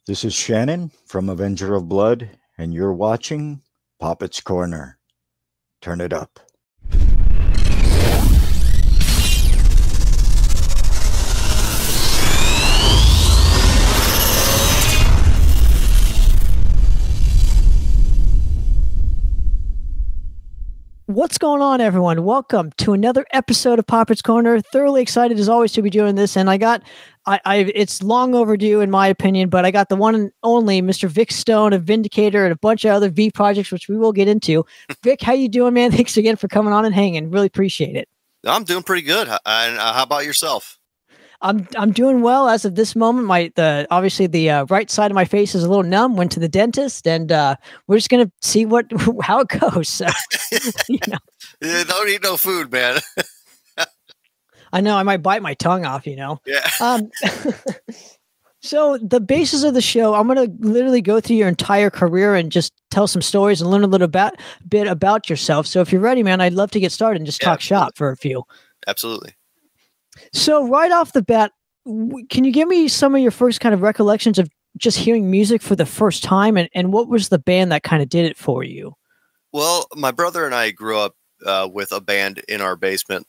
This is Shannon from Avenger of Blood, and you're watching Poppitt's Corner. Turn it up. What's going on, everyone? Welcome to another episode of Poppitt's Corner. Thoroughly excited as always to be doing this, and it's long overdue in my opinion, but I got the one and only Mr. Vic Stown of Vindicator and a bunch of other V projects, which we will get into. Vic, how you doing, man? Thanks again for coming on and hanging. Really appreciate it. I'm doing pretty good. And how about yourself? I'm doing well as of this moment. Obviously the right side of my face is a little numb. Went to the dentist, and we're just gonna see how it goes. So, Yeah, don't eat no food, man. I know I might bite my tongue off. Yeah. So the basis of the show, I'm gonna literally go through your entire career and just tell some stories and learn a little bit about yourself. So if you're ready, man, I'd love to get started and just talk shop for a few. Absolutely. So right off the bat, can you give me some of your first kind of recollections of just hearing music for the first time, and what was the band that kind of did it for you? Well, my brother and I grew up with a band in our basement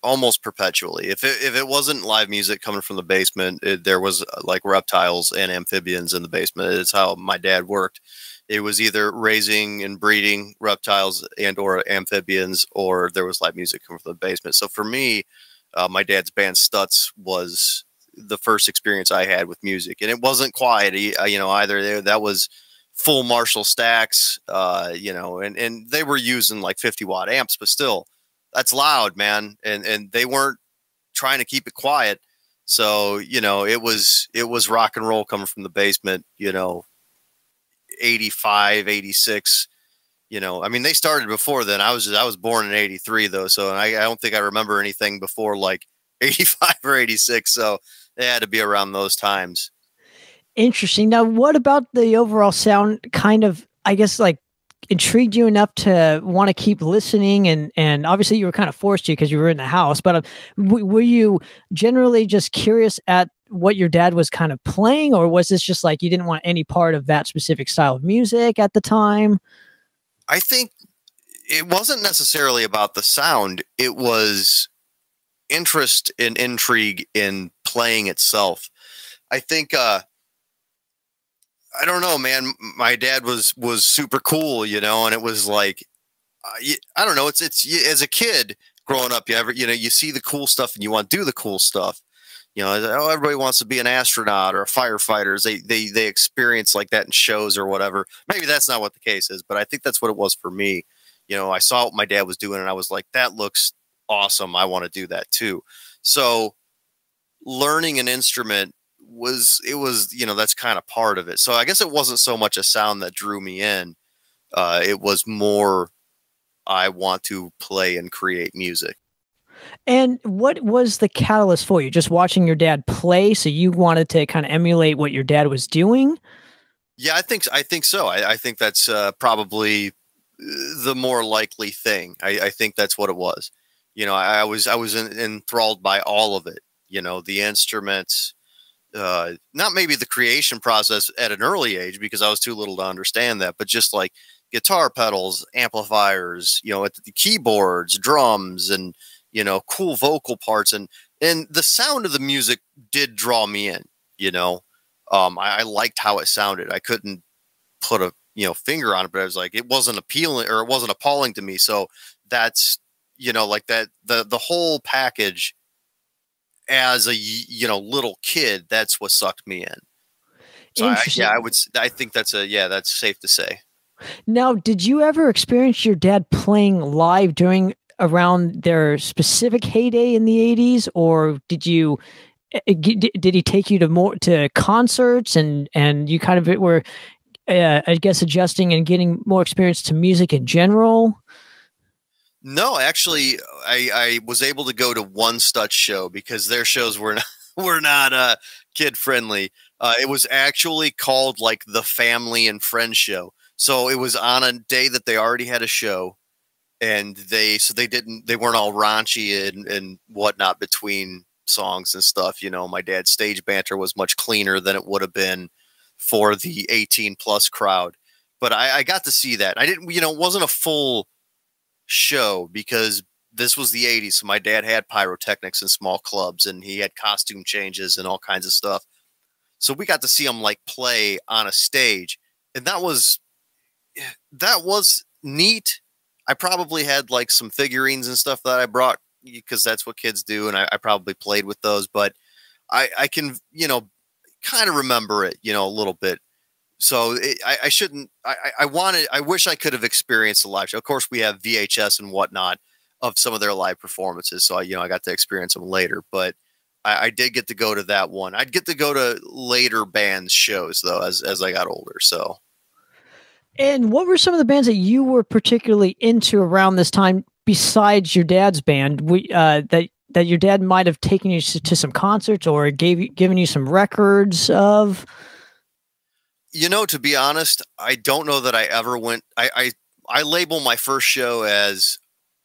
almost perpetually. If it wasn't live music coming from the basement, there was like reptiles and amphibians in the basement. It's how my dad worked. It was either raising and breeding reptiles and or amphibians, or there was live music coming from the basement. So for me, my dad's band Stutz was the first experience I had with music, and it wasn't quiet, either. That was full Marshall stacks, and they were using like 50-watt amps, but still, that's loud, man. And they weren't trying to keep it quiet. So, it was rock and roll coming from the basement, 85, 86. They started before then. I was born in 83 though. So I don't think I remember anything before like 85 or 86. So they had to be around those times. Interesting. Now, what about the overall sound kind of, I guess, like intrigued you enough to want to keep listening? And obviously you were kind of forced to because you were in the house, but were you generally just curious at what your dad was kind of playing, or was this just like you didn't want any part of that specific style of music at the time? I think it wasn't necessarily about the sound. It was interest and intrigue in playing itself. I think, I don't know, man, my dad was super cool, and it was like, I don't know. It's as a kid growing up, you see the cool stuff and you want to do the cool stuff. Everybody wants to be an astronaut or a firefighter. They experience like that in shows or whatever. Maybe that's not what the case is, but I think that's what it was for me. I saw what my dad was doing and I was like, that looks awesome. I want to do that too. So learning an instrument that's kind of part of it. So I guess it wasn't so much a sound that drew me in. It was more, I want to play and create music. And what was the catalyst for you? Just watching your dad play, so you wanted to kind of emulate what your dad was doing? Yeah, I think so. I think that's probably the more likely thing. I think that's what it was. I was enthralled by all of it. The instruments, not maybe the creation process at an early age because I was too little to understand that, but just like guitar pedals, amplifiers, the keyboards, drums, and cool vocal parts, and the sound of the music did draw me in. I liked how it sounded. I couldn't put a finger on it, but I was like, it wasn't appealing or it wasn't appalling to me. So that's like that the whole package as a little kid, that's what sucked me in. So I think that's safe to say. Now, did you ever experience your dad playing live around their specific heyday in the 80s, or did he take you to concerts and you kind of were I guess adjusting and getting more experience to music in general? No, actually I was able to go to one Stutz show because their shows were not kid friendly. It was actually called like the Family and Friends show. So it was on a day that they already had a show. And they weren't all raunchy and whatnot between songs and stuff. My dad's stage banter was much cleaner than it would have been for the 18 plus crowd. But I got to see that. I didn't, it wasn't a full show because this was the 80s. So my dad had pyrotechnics in small clubs and he had costume changes and all kinds of stuff. So we got to see him like play on a stage, and that was neat. I probably had like some figurines and stuff that I brought because that's what kids do. And I probably played with those, but I can, kind of remember it, a little bit. So I shouldn't, I wish I could have experienced a live show. Of course we have VHS and whatnot of some of their live performances. So I got to experience them later, but I did get to go to that one. I'd get to go to later bands shows though, as I got older. So. And what were some of the bands that you were particularly into around this time besides your dad's band? That your dad might have taken you to some concerts or given you some records of? To be honest, I don't know that I ever went. I label my first show as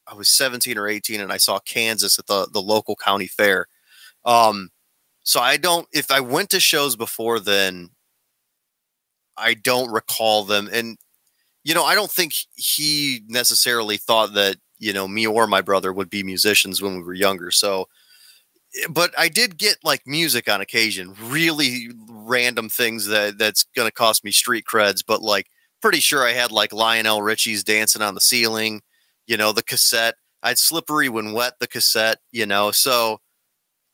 I was 17 or 18 and I saw Kansas at the local county fair. So if I went to shows before then, I don't recall them. And, I don't think he necessarily thought that, me or my brother would be musicians when we were younger. So, but I did get like music on occasion, really random things that's going to cost me street creds, but like pretty sure I had like Lionel Richie's Dancing on the Ceiling, the cassette. I had Slippery When Wet, the cassette, so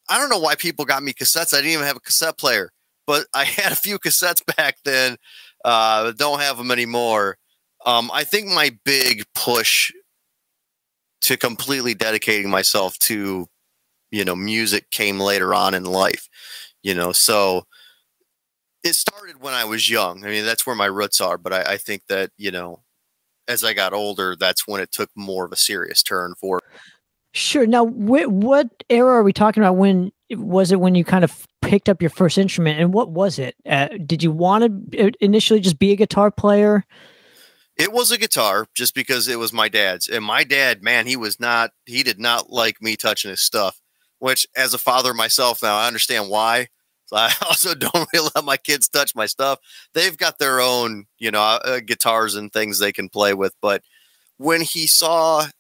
I don't know why people got me cassettes. I didn't even have a cassette player, but I had a few cassettes back then. Don't have them anymore. I think my big push to completely dedicating myself to, music came later on in life, so it started when I was young. I mean, that's where my roots are, but I think that, as I got older, that's when it took more of a serious turn for. Sure. Now, what era are we talking about? When was it when you kind of picked up your first instrument, and what was it? Did you want to initially just be a guitar player? It was a guitar just because it was my dad's, and my dad, man, he did not like me touching his stuff, which as a father myself now, I understand why. So I also don't really let my kids touch my stuff. They've got their own, guitars and things they can play with. But when he showed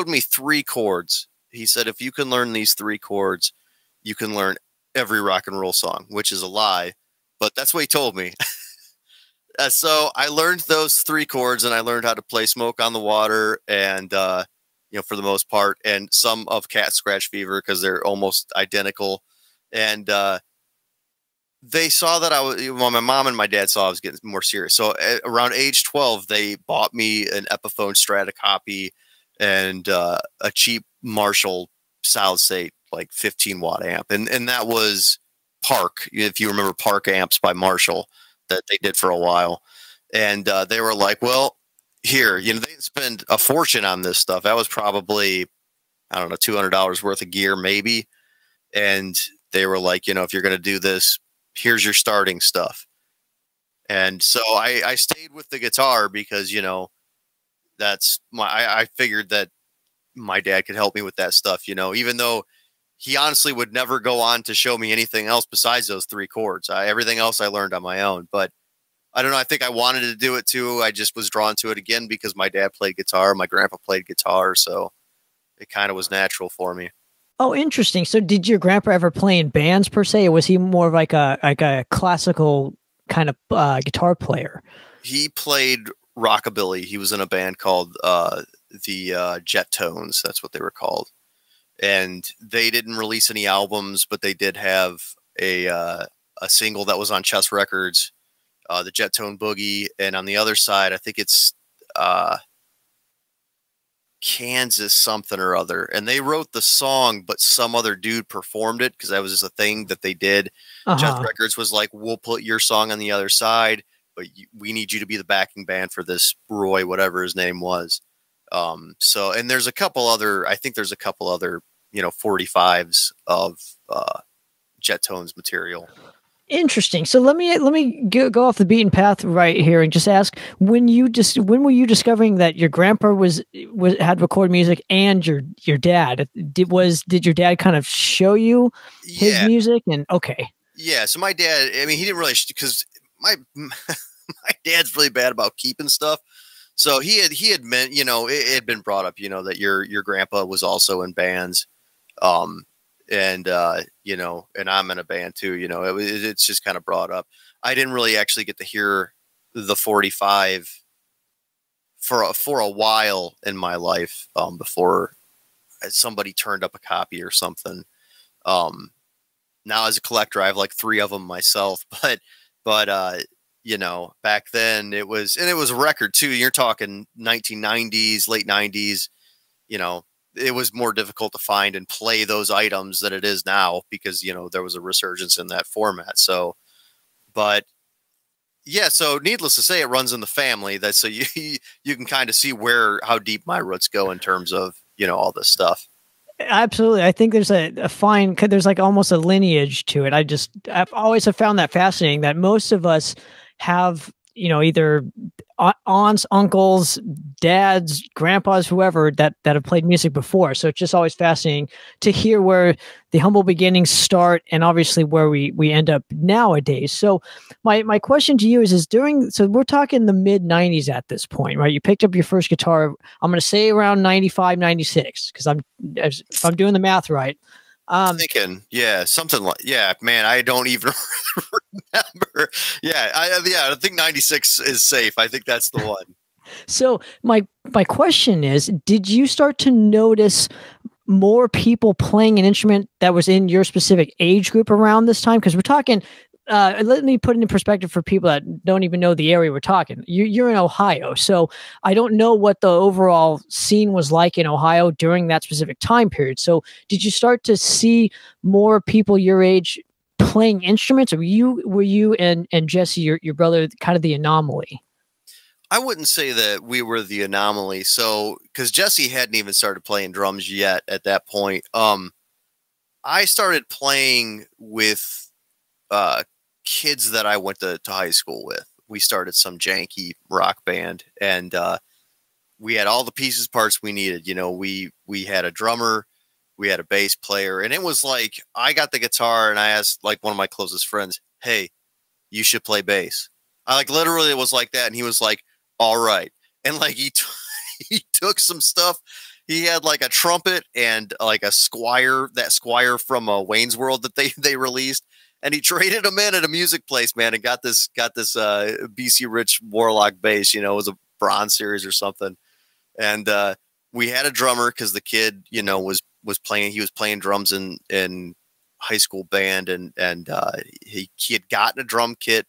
me 3 chords. He said, if you can learn these 3 chords, you can learn every rock and roll song, which is a lie, but that's what he told me. So I learned those 3 chords, and I learned how to play Smoke on the Water and, for the most part, and some of Cat Scratch Fever because they're almost identical. And they saw that my mom and my dad saw I was getting more serious. So around age 12, they bought me an Epiphone Strata copy and a cheap Marshall solid state, like 15-watt amp. And that was Park, if you remember Park amps by Marshall that they did for a while. And they were like, well, here, they didn't spend a fortune on this stuff. That was probably, I don't know, $200 worth of gear, maybe. And they were like, if you're going to do this, here's your starting stuff. And so I stayed with the guitar because, that's I figured that my dad could help me with that stuff, even though he honestly would never go on to show me anything else besides those 3 chords. Everything else I learned on my own, but I don't know. I think I wanted to do it too. I just was drawn to it again because my dad played guitar. My grandpa played guitar. So it kind of was natural for me. Oh, interesting. So did your grandpa ever play in bands per se, or was he more of like a classical kind of guitar player? He played rockabilly. He was in a band called the Jet Tones. That's what they were called. And they didn't release any albums, but they did have a single that was on Chess Records, the Jet Tone Boogie. And on the other side, I think it's Kansas something or other. And they wrote the song, but some other dude performed it because that was just a thing that they did. Chess Records was like, we'll put your song on the other side, but we need you to be the backing band for this Roy, whatever his name was. So, and there's a couple other, I think there's a couple other, 45s of Jet Tones material. Interesting. So let me go off the beaten path right here and just ask, when were you discovering that your grandpa had recorded music and your dad? Did your dad kind of show you his music? And okay. Yeah. So my dad, I mean, he didn't really, because my dad's really bad about keeping stuff. So he had meant, you know, it had been brought up, you know, that your grandpa was also in bands. And you know, and I'm in a band too, you know, it's just kind of brought up. I didn't really actually get to hear the 45 for a while in my life, before somebody turned up a copy or something. Now as a collector, I have like 3 of them myself, but you know, back then it was a record too. You're talking 1990s, late 90s, you know, it was more difficult to find and play those items than it is now because, you know, there was a resurgence in that format. So, but yeah, so needless to say, it runs in the family. That so you can kind of see how deep my roots go in terms of, you know, all this stuff. Absolutely. I think there's a fine, there's like almost a lineage to it. I've always have found that fascinating that most of us have, you know, either aunts, uncles, dads, grandpas, whoever that have played music before. So it's just always fascinating to hear where the humble beginnings start and obviously where we end up nowadays. So my question to you is so we're talking the mid 90s at this point, right? You picked up your first guitar, I'm going to say around 95, 96, because if I'm doing the math right. Thinking, yeah, something like, yeah, man, I don't even remember. Yeah, I think 96 is safe. I think that's the one. So my question is, did you start to notice more people playing an instrument that was in your specific age group around this time? Because we're talking, let me put it in perspective for people that don't even know the area we're talking. You're in Ohio, so I don't know what the overall scene was like in Ohio during that specific time period. So did you start to see more people your age playing instruments, or were you and Jesse, your brother, kind of the anomaly? I wouldn't say that we were the anomaly. So, because Jesse hadn't even started playing drums yet at that point. I started playing with kids that I went to high school with. We started some janky rock band, and we had all the pieces, parts we needed. You know, we had a drummer, we had a bass player, and it was like, I got the guitar and I asked like one of my closest friends, "Hey, you should play bass." I like literally it was like that. And he was like, "All right." And like, he took some stuff. He had like a trumpet and like a Squire from Wayne's World that they released. And he traded them in at a music place, man, and got this BC Rich Warlock bass. You know, it was a Bronze Series or something. And we had a drummer because the kid, you know, was playing. He was playing drums in high school band, and he had gotten a drum kit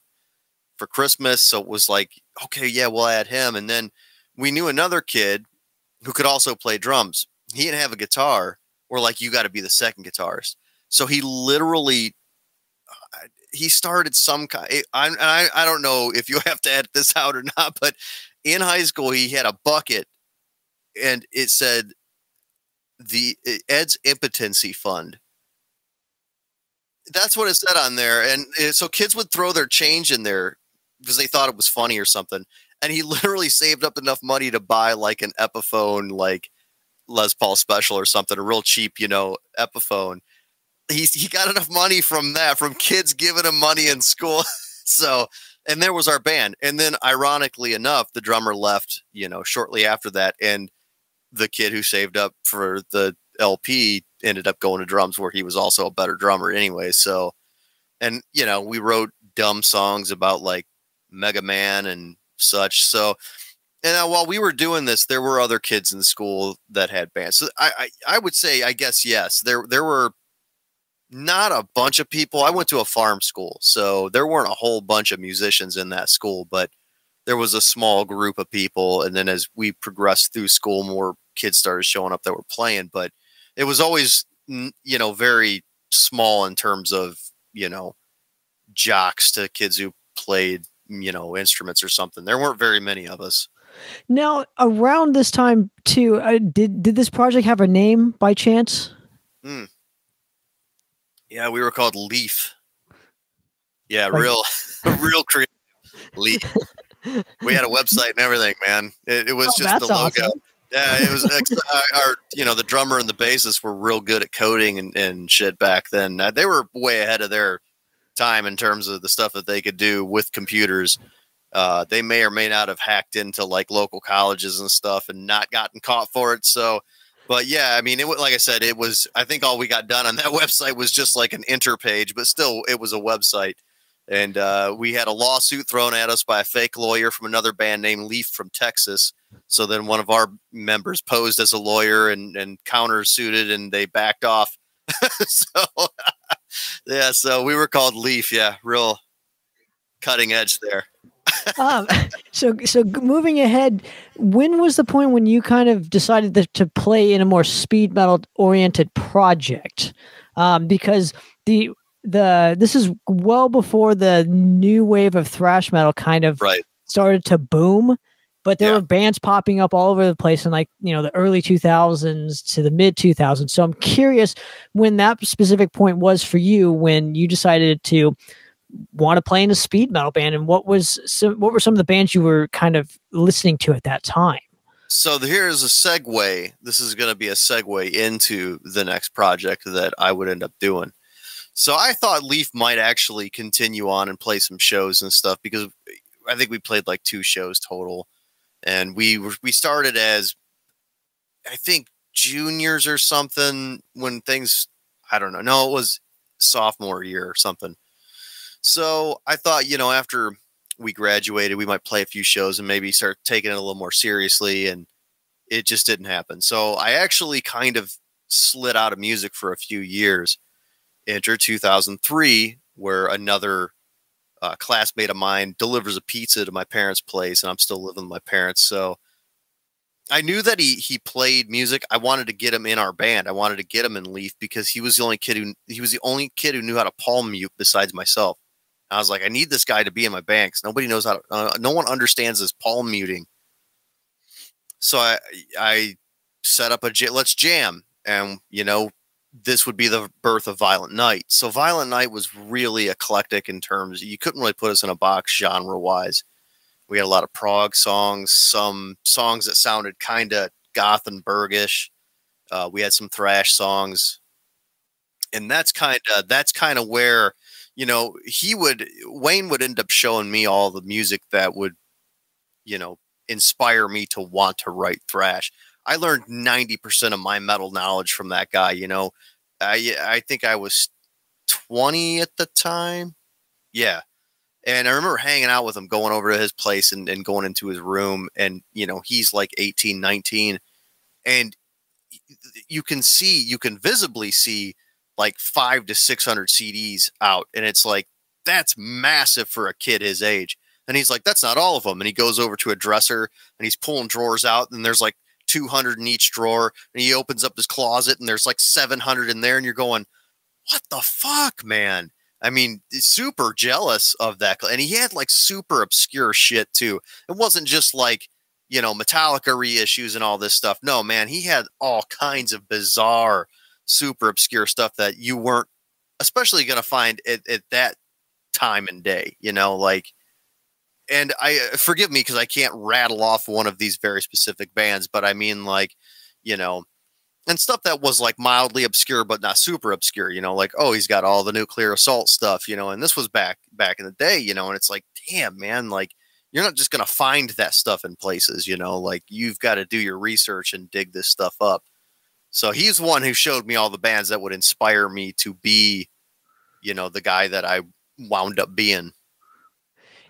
for Christmas. So it was like, okay, yeah, we'll add him. And then we knew another kid who could also play drums. He didn't have a guitar. We're like, you got to be the second guitarist. So he literally. He started some kind. I don't know if you have to edit this out or not, but in high school he had a bucket, and it said the Ed's Impotency Fund. That's what it said on there, and so kids would throw their change in there because they thought it was funny or something. And he literally saved up enough money to buy like an Epiphone, like Les Paul Special or something, a real cheap, you know, Epiphone. He got enough money from that, from kids giving him money in school. So, and there was our band. And then ironically enough, the drummer left, you know, shortly after that. And the kid who saved up for the LP ended up going to drums, where he was also a better drummer anyway. So, and you know, we wrote dumb songs about like Mega Man and such. So, and while we were doing this, there were other kids in school that had bands. So I would say, I guess, yes, there were not a bunch of people. I went to a farm school, so there weren't a whole bunch of musicians in that school, but there was a small group of people. And then as we progressed through school, more kids started showing up that were playing, but it was always, you know, very small in terms of, you know, jocks to kids who played, you know, instruments or something. There weren't very many of us. Now, around this time too, did this project have a name by chance? Yeah, we were called Leaf. Yeah, real creative. Leaf. We had a website and everything, man. It was just the logo. Awesome. Yeah, it was our, you know, the drummer and the bassist were real good at coding and shit back then. They were way ahead of their time in terms of the stuff that they could do with computers. They may or may not have hacked into like local colleges and stuff and not gotten caught for it. So, but yeah, I mean, it was, like I said, it was, I think all we got done on that website was just like an enter page, but still it was a website. And we had a lawsuit thrown at us by a fake lawyer from another band named Leaf from Texas. So then one of our members posed as a lawyer and countersuited, and they backed off. So yeah, so we were called Leaf. Yeah, real cutting edge there. So moving ahead, when was the point when you kind of decided to play in a more speed metal oriented project? Because this is well before the new wave of thrash metal kind of started to boom, but there were bands popping up all over the place in like, the early 2000s to the mid 2000s. So I'm curious when that specific point was for you, when you decided to want to play in a speed metal band, and what were some of the bands you were kind of listening to at that time? So here's a segue. This is going to be a segue into the next project that I would end up doing. So I thought Leaf might actually continue on and play some shows and stuff, because I think we played like 2 shows total. And we started as, I think, juniors or something when things, I don't know. No, it was sophomore year or something. So I thought, after we graduated, we might play a few shows and maybe start taking it a little more seriously. And it just didn't happen. So I actually kind of slid out of music for a few years. Enter 2003, where another classmate of mine delivers a pizza to my parents' place, and I'm still living with my parents. So I knew that he played music. I wanted to get him in our band. I wanted to get him in Leaf because he was the only kid who knew how to palm mute besides myself. I was like, I need this guy to be in my band because nobody knows how to, no one understands this palm muting. So I set up let's jam. And, this would be the birth of Violent Night. So Violent Night was really eclectic in terms, you couldn't really put us in a box genre wise. We had a lot of prog songs, some songs that sounded kind of Gothenburgish. We had some thrash songs, and that's kind of where, Wayne would end up showing me all the music that would, inspire me to want to write thrash. I learned 90% of my metal knowledge from that guy. I think I was 20 at the time. Yeah. And I remember hanging out with him, going over to his place and going into his room. And, he's like 18, 19. And you can visibly see like 500 to 600 CDs out. And it's like, that's massive for a kid his age. And he's like, that's not all of them. And he goes over to a dresser and he's pulling drawers out, and there's like 200 in each drawer, and he opens up his closet and there's like 700 in there, and you're going, what the fuck, man? I mean, super jealous of that. And he had like super obscure shit too. It wasn't just like, Metallica reissues and all this stuff. No, man, he had all kinds of bizarre, super obscure stuff that you weren't especially going to find at that time and day, and forgive me because I can't rattle off one of these very specific bands, but I mean, like, and stuff that was like mildly obscure, but not super obscure, like, oh, he's got all the Nuclear Assault stuff, and this was back in the day, and it's like, damn, man, like, you're not just going to find that stuff in places, like, you've got to do your research and dig this stuff up. So he's one who showed me all the bands that would inspire me to be, the guy that I wound up being.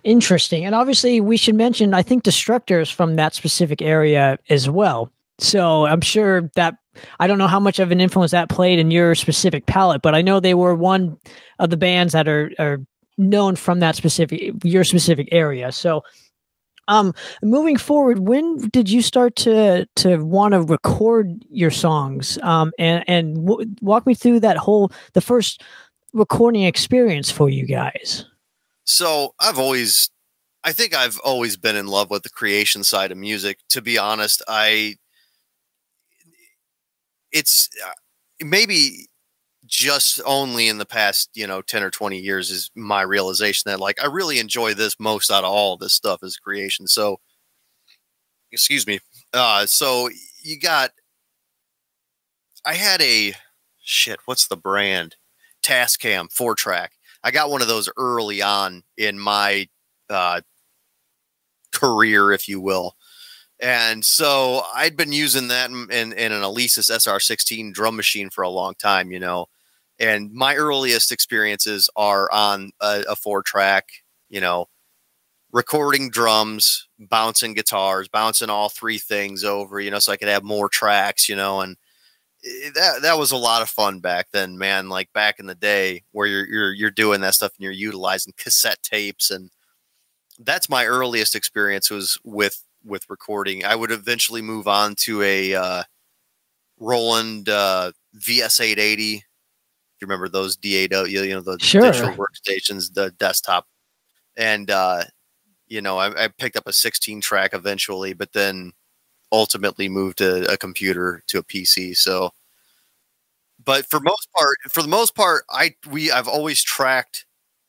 Interesting. And obviously we should mention, I think, Destructors from that specific area as well. So I'm sure that, I don't know how much of an influence that played in your specific palette, but I know they were one of the bands that are known from that your specific area. So moving forward, when did you start to want to record your songs? And walk me through the first recording experience for you guys. So I think I've always been in love with the creation side of music. To be honest, it's maybe just only in the past, 10 or 20 years is my realization that, like, I really enjoy this most out of all of this stuff is creation. So, excuse me. So I had what's the brand? Tascam 4-track. I got one of those early on in my career, if you will. And so I'd been using that in an Alesis SR16 drum machine for a long time, you know. And my earliest experiences are on a 4-track, you know, recording drums, bouncing guitars, bouncing all 3 things over, you know, so I could have more tracks, you know. And that was a lot of fun back then, man. Like back in the day where you're doing that stuff and you're utilizing cassette tapes, and that's my earliest experience was with recording. I would eventually move on to a Roland VS880. You remember those DAW, you know, the digital workstations, the desktop. And, you know, I picked up a 16-track eventually, but then ultimately moved to a computer, to a PC. So, but for the most part, I've always tracked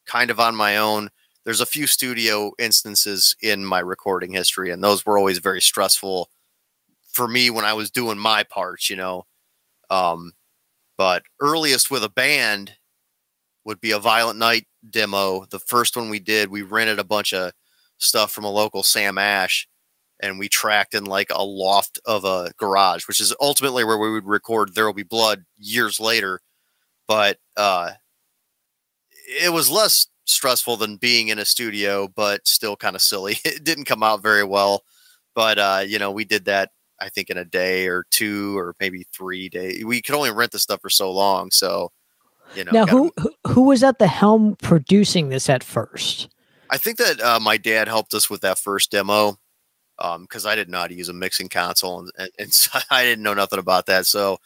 kind of on my own. There's a few studio instances in my recording history, and those were always very stressful for me when I was doing my parts, you know. But earliest with a band would be a Violent Night demo. The first one we did, we rented a bunch of stuff from a local Sam Ash, and we tracked in like a loft of a garage, which is ultimately where we would record There Will Be Blood years later. But it was less stressful than being in a studio, but still kind of silly. It didn't come out very well, but you know, we did that I think in a day or 2 or maybe 3 days. We could only rent the stuff for so long, so you know. Now, who was at the helm producing this at first? I think that my dad helped us with that first demo, because I didn't know how to use a mixing console, and so I didn't know nothing about that. So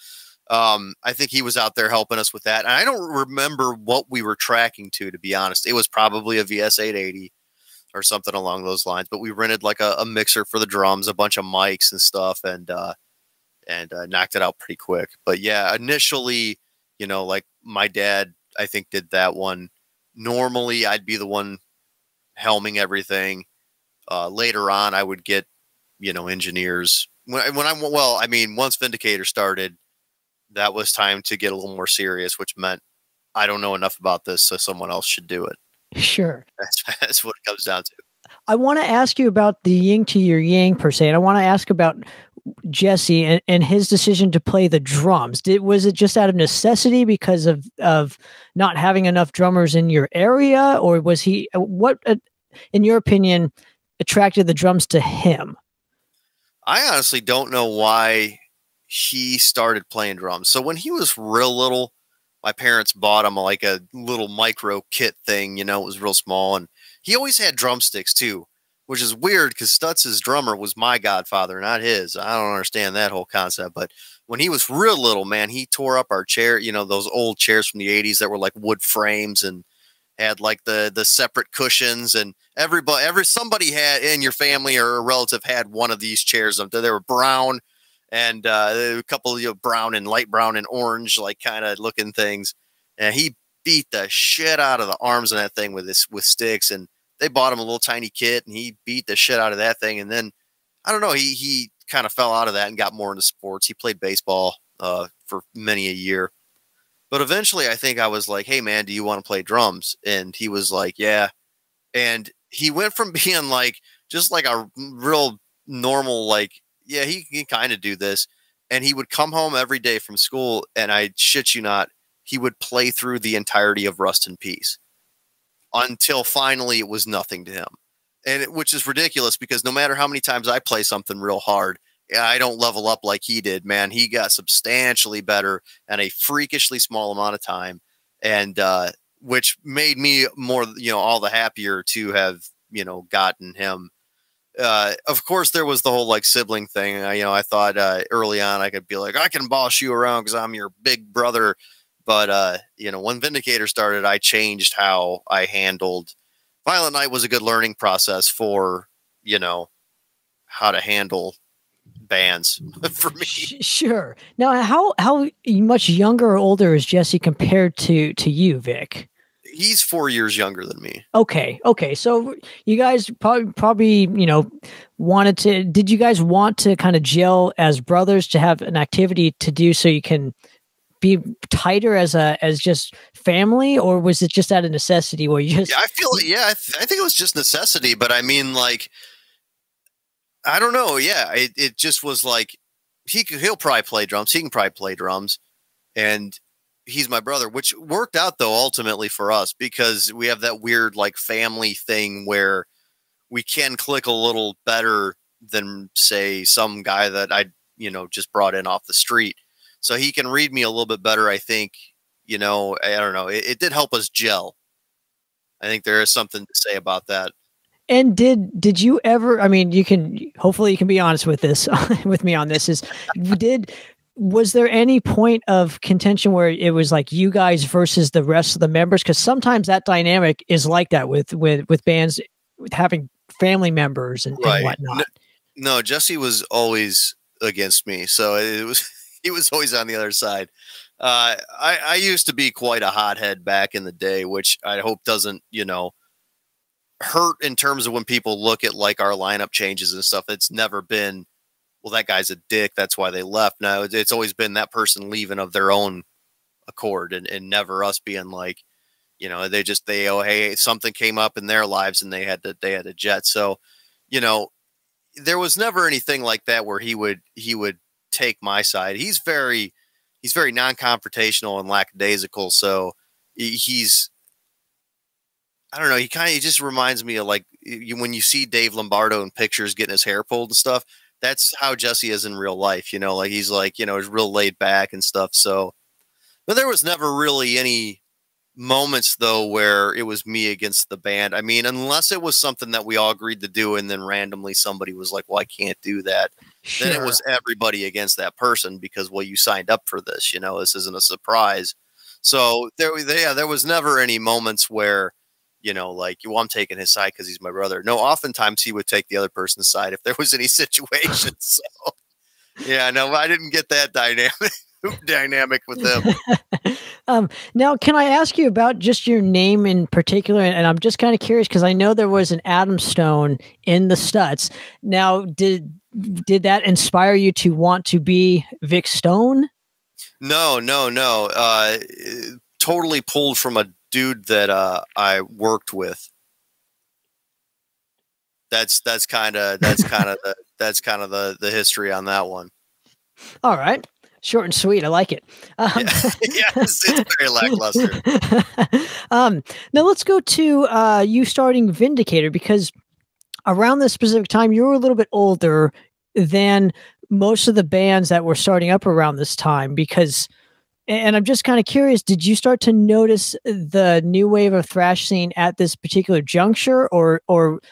I think he was out there helping us with that. And I don't remember what we were tracking to be honest. It was probably a VS880 or something along those lines. But we rented like a mixer for the drums, a bunch of mics and stuff, and knocked it out pretty quick. But yeah, initially, you know, like my dad, I think, did that one. Normally, I'd be the one helming everything. Later on, I would get, you know, engineers. I mean, once Vindicator started, that was time to get a little more serious, which meant I don't know enough about this, so someone else should do it. Sure. That's what it comes down to. I want to ask you about the yin to your yang per se, and I want to ask about Jesse and his decision to play the drums. Was it just out of necessity because of not having enough drummers in your area, or was he, what, in your opinion, attracted the drums to him? I honestly don't know why he started playing drums. So when he was real little, my parents bought him like a little micro kit thing, you know, it was real small. And he always had drumsticks too, which is weird because Stutz's drummer was my godfather, not his. I don't understand that whole concept. But when he was real little, man, he tore up our chair, you know, those old chairs from the 80s that were like wood frames and had like the separate cushions, and somebody had in your family or a relative had one of these chairs. They were brown, and a couple of, you know, brown and light brown and orange, like kind of looking things. And he beat the shit out of the arms of that thing with sticks. And they bought him a little tiny kit, and he beat the shit out of that thing. And then I don't know, he kind of fell out of that and got more into sports. He played baseball for many a year. But eventually I think I was like, hey man, do you want to play drums? And he was like, yeah. And he went from being like, just like a real normal, like, yeah, he can kind of do this. And he would come home every day from school, and I shit you not, he would play through the entirety of Rust in Peace until finally it was nothing to him. And which is ridiculous, because no matter how many times I play something real hard, I don't level up like he did, man. He got substantially better in a freakishly small amount of time. And, which made me more, you know, all the happier to have, you know, gotten him. Of course, there was the whole like sibling thing. You know, I thought early on I could be like, I can boss you around because I'm your big brother. But, you know, when Vindicator started, I changed how I handled. Violent Night was a good learning process for, you know, how to handle bands for me. Sure. Now, how much younger or older is Jesse compared to you, Vic? He's 4 years younger than me. Okay. So you guys probably, you know, did you guys want to kind of gel as brothers to have an activity to do so you can be tighter as just family, or was it just out of necessity where you just? Yeah, I feel I think it was just necessity, but I mean, like, I don't know. Yeah, it just was like he'll probably play drums. He can probably play drums, and he's my brother, which worked out though ultimately for us because we have that weird like family thing where we can click a little better than say some guy that I just brought in off the street. So he can read me a little bit better, I think. I don't know. It did help us gel. I think there is something to say about that. And did you ever, I mean, hopefully you can be honest with this, with me on this, was there any point of contention where it was like you guys versus the rest of the members? Because sometimes that dynamic is like that with bands, with having family members and whatnot. No, Jesse was always against me. So he was always on the other side. I used to be quite a hothead back in the day, which I hope doesn't, hurt in terms of when people look at like our lineup changes and stuff. It's never been, well, that guy's a dick, that's why they left. No, it's always been that person leaving of their own accord and never us being like, hey, something came up in their lives and they had to jet. So, there was never anything like that where he would take my side. He's very non-confrontational and lackadaisical. So I don't know. He just reminds me of like when you see Dave Lombardo in pictures getting his hair pulled and stuff. That's how Jesse is in real life. Like he's like, he's real laid back and stuff. So, but there was never really any moments though where it was me against the band. I mean, unless it was something that we all agreed to do and then randomly somebody was like, well, I can't do that. Sure. Then it was everybody against that person because, well, you signed up for this, this isn't a surprise. So there was never any moments where, like, well, I'm taking his side because he's my brother. No, oftentimes he would take the other person's side if there was any situation. So yeah, no, I didn't get that dynamic with them. Now, can I ask you about just your name in particular? And I'm just kind of curious because I know there was an Adam Stone in the Stutz. Now, did that inspire you to want to be Vic Stone? No. Totally pulled from a dude that I worked with. That's kind of the history on that one. All right. Short and sweet. I like it. Yes, it's very lackluster. Now let's go to you starting Vindicator, because around this specific time, you were a little bit older than most of the bands that were starting up around this time. And I'm just kind of curious, did you start to notice the new wave of thrash scene at this particular juncture or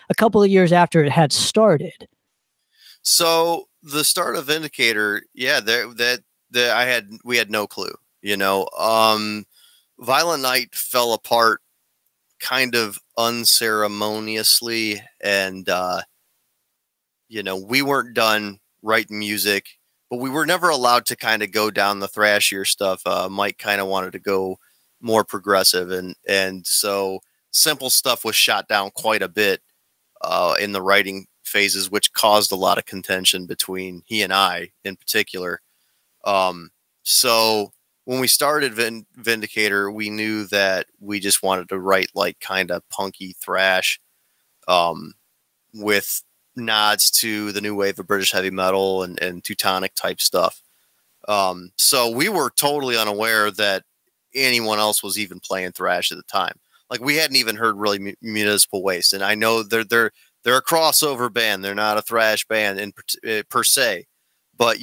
a couple of years after it had started? So the start of Vindicator, yeah, we had no clue, Violent Night fell apart kind of unceremoniously. And, we weren't done writing music, but we were never allowed to kind of go down the thrashier stuff. Mike kind of wanted to go more progressive. And so simple stuff was shot down quite a bit in the writing phases, which caused a lot of contention between he and I in particular. So when we started Vindicator, we knew that we just wanted to write like kind of punky thrash with nods to the new wave of British heavy metal and Teutonic type stuff. So we were totally unaware that anyone else was even playing thrash at the time. Like we hadn't even heard really Municipal Waste. And I know they're a crossover band. They're not a thrash band per se, but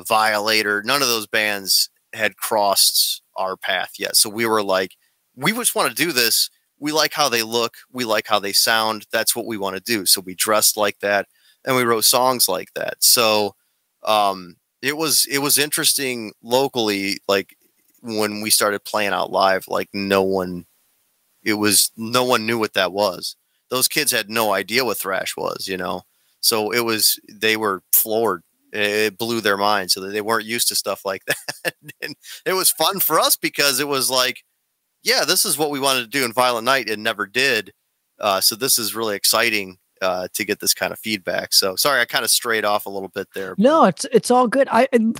Violator, none of those bands had crossed our path yet. So we were like, we just want to do this. We like how they look. We like how they sound. That's what we want to do. So we dressed like that and we wrote songs like that. So it was interesting locally. Like when we started playing out live, like no one knew what that was. Those kids had no idea what thrash was, So they were floored. It blew their mind, so that they weren't used to stuff like that. And it was fun for us because it was like, yeah, this is what we wanted to do in Violent Night and never did. So this is really exciting to get this kind of feedback. So sorry, I kind of strayed off a little bit there. No, it's all good.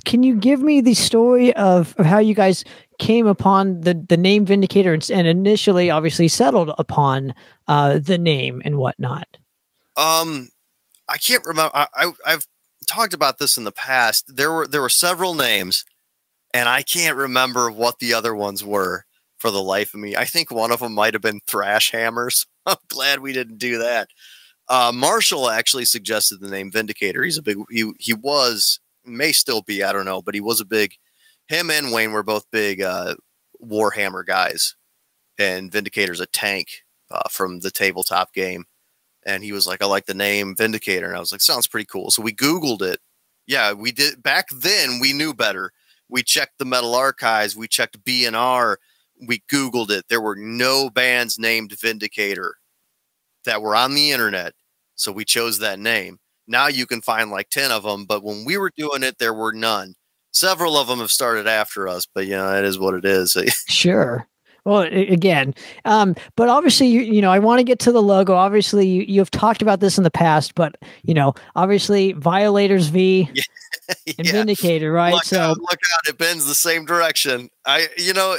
Can you give me the story of how you guys came upon the name Vindicator and initially obviously settled upon the name and whatnot? I can't remember. I've talked about this in the past. There were several names, and I can't remember what the other ones were for the life of me. I think one of them might have been Thrash Hammers. I'm glad we didn't do that. Marshall actually suggested the name Vindicator. He's a big, he was, may still be, I don't know, but he was a big, him and Wayne were both big Warhammer guys. And Vindicator's a tank from the tabletop game. And he was like, I like the name Vindicator. And I was like, sounds pretty cool. So we Googled it. Yeah, we did. Back then, we knew better. We checked the Metal Archives. We checked B&R. We Googled it. There were no bands named Vindicator that were on the internet. So we chose that name. Now you can find like 10 of them. But when we were doing it, there were none. Several of them have started after us. But, you know, it is what it is. Sure. Well, again, but obviously, you know, I want to get to the logo. Obviously, you've talked about this in the past, but, you know, obviously Violators V and Vindicator, right? Look out, it bends the same direction. You know,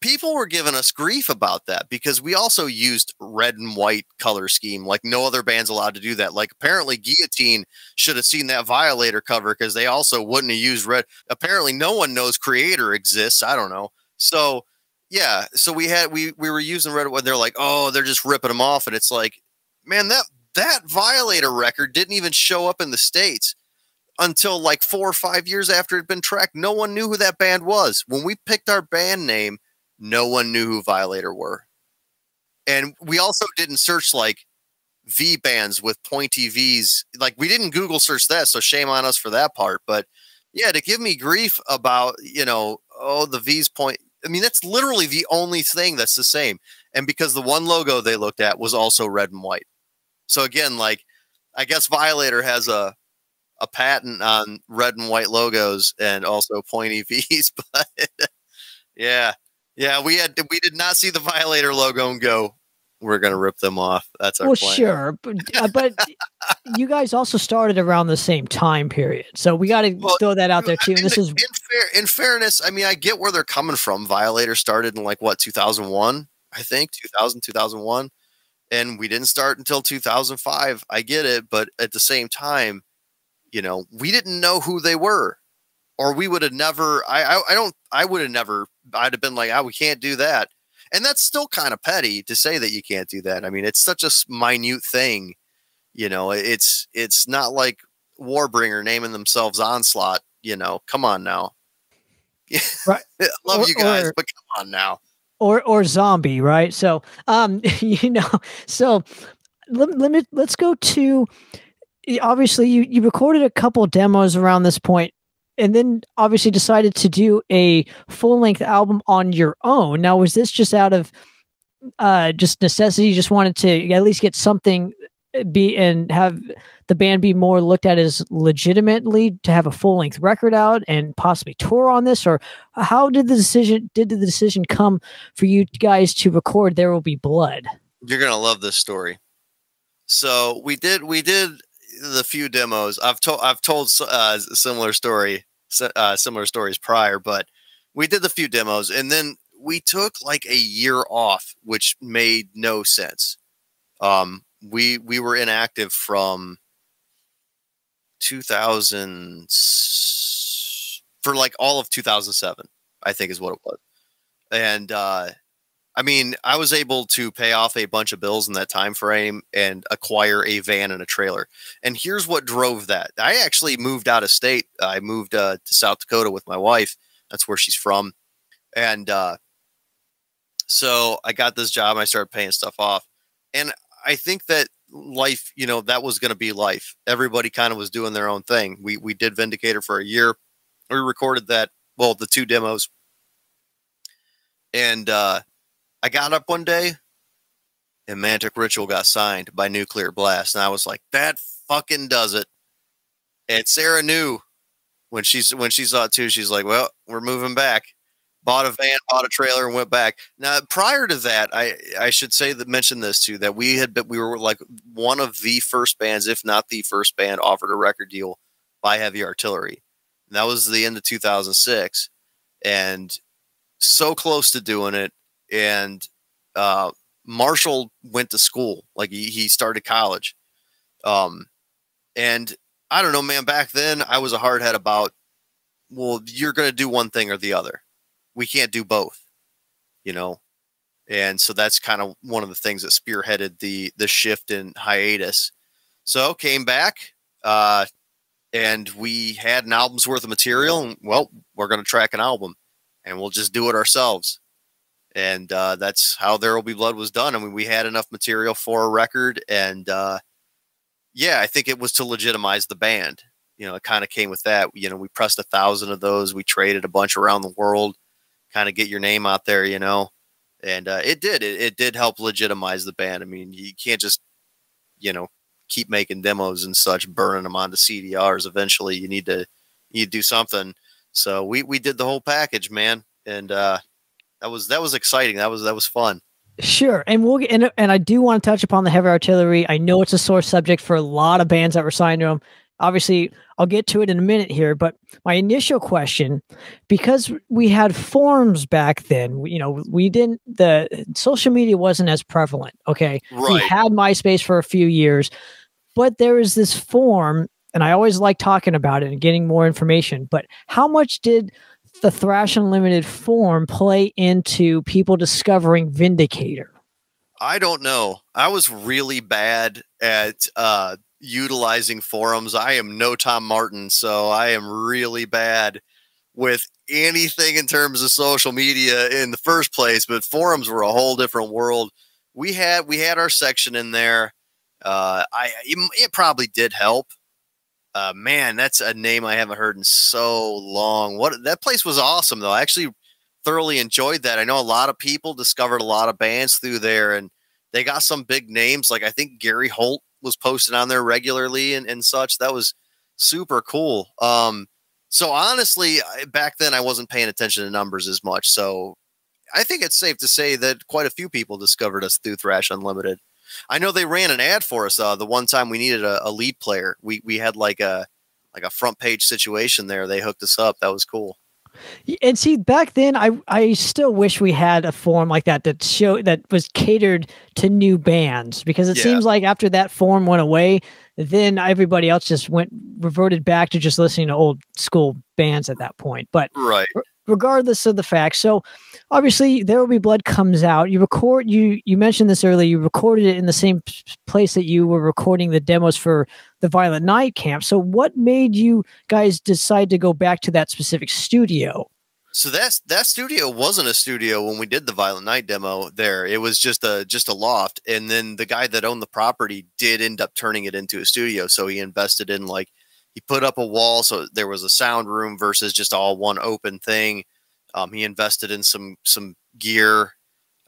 people were giving us grief about that because we also used red and white color scheme. Like no other band's allowed to do that. Like apparently Guillotine should have seen that Violator cover because they also wouldn't have used red. Apparently no one knows Creator exists. I don't know. So yeah, so we were using red. They're like, oh, they're just ripping them off, and it's like, man, that Violator record didn't even show up in the States until like 4 or 5 years after it'd been tracked. No one knew who that band was. When we picked our band name, no one knew who Violator were, and we also didn't search like V bands with pointy V's. Like we didn't Google search that, so shame on us for that part. But yeah, to give me grief about, you know, oh, the V's point. I mean, that's literally the only thing that's the same. And because the one logo they looked at was also red and white. So again, like, I guess Violator has a patent on red and white logos and also pointy V's. But yeah, we did not see the Violator logo and go, we're going to rip them off. That's our plan. Sure. But you guys also started around the same time period. So we got to throw that out there too. And this is in fairness. I mean, I get where they're coming from. Violator started in like what, 2001, I think 2001. And we didn't start until 2005. I get it. But at the same time, you know, we didn't know who they were, or we would have never, I would have never, I'd have been like, oh, we can't do that. And that's still kind of petty to say that you can't do that. I mean, it's such a minute thing, you know, it's not like Warbringer naming themselves Onslaught, you know, come on now. Right. Love you guys, but come on now. Or Zombie, right? So, you know, so let's go to, obviously you recorded a couple demos around this point, and then obviously decided to do a full-length album on your own. Now, was this just out of just necessity? You just wanted to at least get something and have the band be more looked at as legitimately to have a full-length record out and possibly tour on this? Or how did the decision come for you guys to record There Will Be Blood? You're going to love this story. So we did the few demos. I've told similar stories prior, but we did the few demos, and then we took like a year off, which made no sense. We were inactive from 2000 for like all of 2007, I think is what it was. And I mean, I was able to pay off a bunch of bills in that time frame and acquire a van and a trailer. And here's what drove that. I actually moved out of state. I moved to South Dakota with my wife. That's where she's from. And so I got this job and I started paying stuff off. And I think that life, you know, that was going to be life. Everybody kind of was doing their own thing. We did Vindicator for a year. We recorded that, well, the 2 demos. And I got up one day and Mantic Ritual got signed by Nuclear Blast. And I was like, that fucking does it. And Sarah knew when she saw it too. She's like, well, we're moving back. bought a van, bought a trailer, and went back. Now, prior to that, I should say that mention this too, that we were like one of the first bands, if not the first band, offered a record deal by Heavy Artillery. And that was the end of 2006, and so close to doing it. And Marshall went to school, like he started college. And I don't know, man, back then I was a hardhead about, well, you're going to do one thing or the other. We can't do both, you know? And so that's kind of one of the things that spearheaded the shift in hiatus. So came back, and we had an album's worth of material, and well, we're going to track an album and we'll just do it ourselves. And that's how There Will Be Blood was done. I mean, we had enough material for a record, and yeah, I think it was to legitimize the band. You know, it kind of came with that. You know, we pressed 1,000 of those. We traded a bunch around the world, kind of get your name out there, you know. And it did help legitimize the band. I mean, you can't just, you know, keep making demos and such, burning them onto CDRs. Eventually, you need to do something. So we did the whole package, man, and that was exciting. That was fun. Sure, and we'll get, and I do want to touch upon the Heavy Artillery. I know it's a sore subject for a lot of bands that were signed to them. Obviously, I'll get to it in a minute here, but my initial question, because we had forums back then, you know, the social media wasn't as prevalent. Okay, right. We had MySpace for a few years, but there is this forum, and I always like talking about it and getting more information. But how much did the Thrash Unlimited forum play into people discovering Vindicator? I don't know. I was really bad at utilizing forums. I am no Tom Martin, so I am really bad with anything in terms of social media in the first place, but forums were a whole different world. We had our section in there. It probably did help. Man, that's a name I haven't heard in so long. That place was awesome, though. I actually thoroughly enjoyed that. I know a lot of people discovered a lot of bands through there, and they got some big names. Like I think Gary Holt was posted on there regularly and such. That was super cool. So honestly, back then I wasn't paying attention to numbers as much. So I think it's safe to say that quite a few people discovered us through Thrash Unlimited. I know they ran an ad for us the one time we needed a lead player. We had like a front page situation there. They hooked us up. That was cool. And see, back then, I still wish we had a forum like that that was catered to new bands, because it seems like after that forum went away, then everybody else just reverted back to just listening to old school bands at that point. But right. Regardless of the fact, so obviously There Will Be Blood comes out. You mentioned this earlier. You recorded it in the same place that you were recording the demos for the Violent Night camp. So what made you guys decide to go back to that specific studio? So that studio wasn't a studio when we did the Violent Night demo there. It was just a loft. And then the guy that owned the property did end up turning it into a studio. So he invested in, like, he put up a wall so there was a sound room versus just all one open thing. He invested in some gear.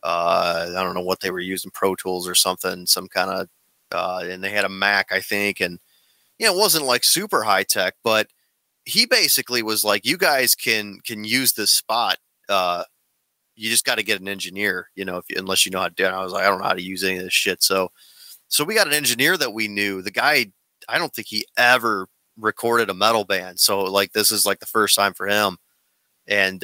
I don't know what they were using, Pro Tools or something, some kind of, and they had a Mac, I think. And, you know, it wasn't like super high tech, but he basically was like, you guys can use this spot. You just got to get an engineer, you know, unless you know how to do it. I was like, I don't know how to use any of this shit. So we got an engineer that we knew. The guy, I don't think he ever recorded a metal band. So like, this is like the first time for him. And,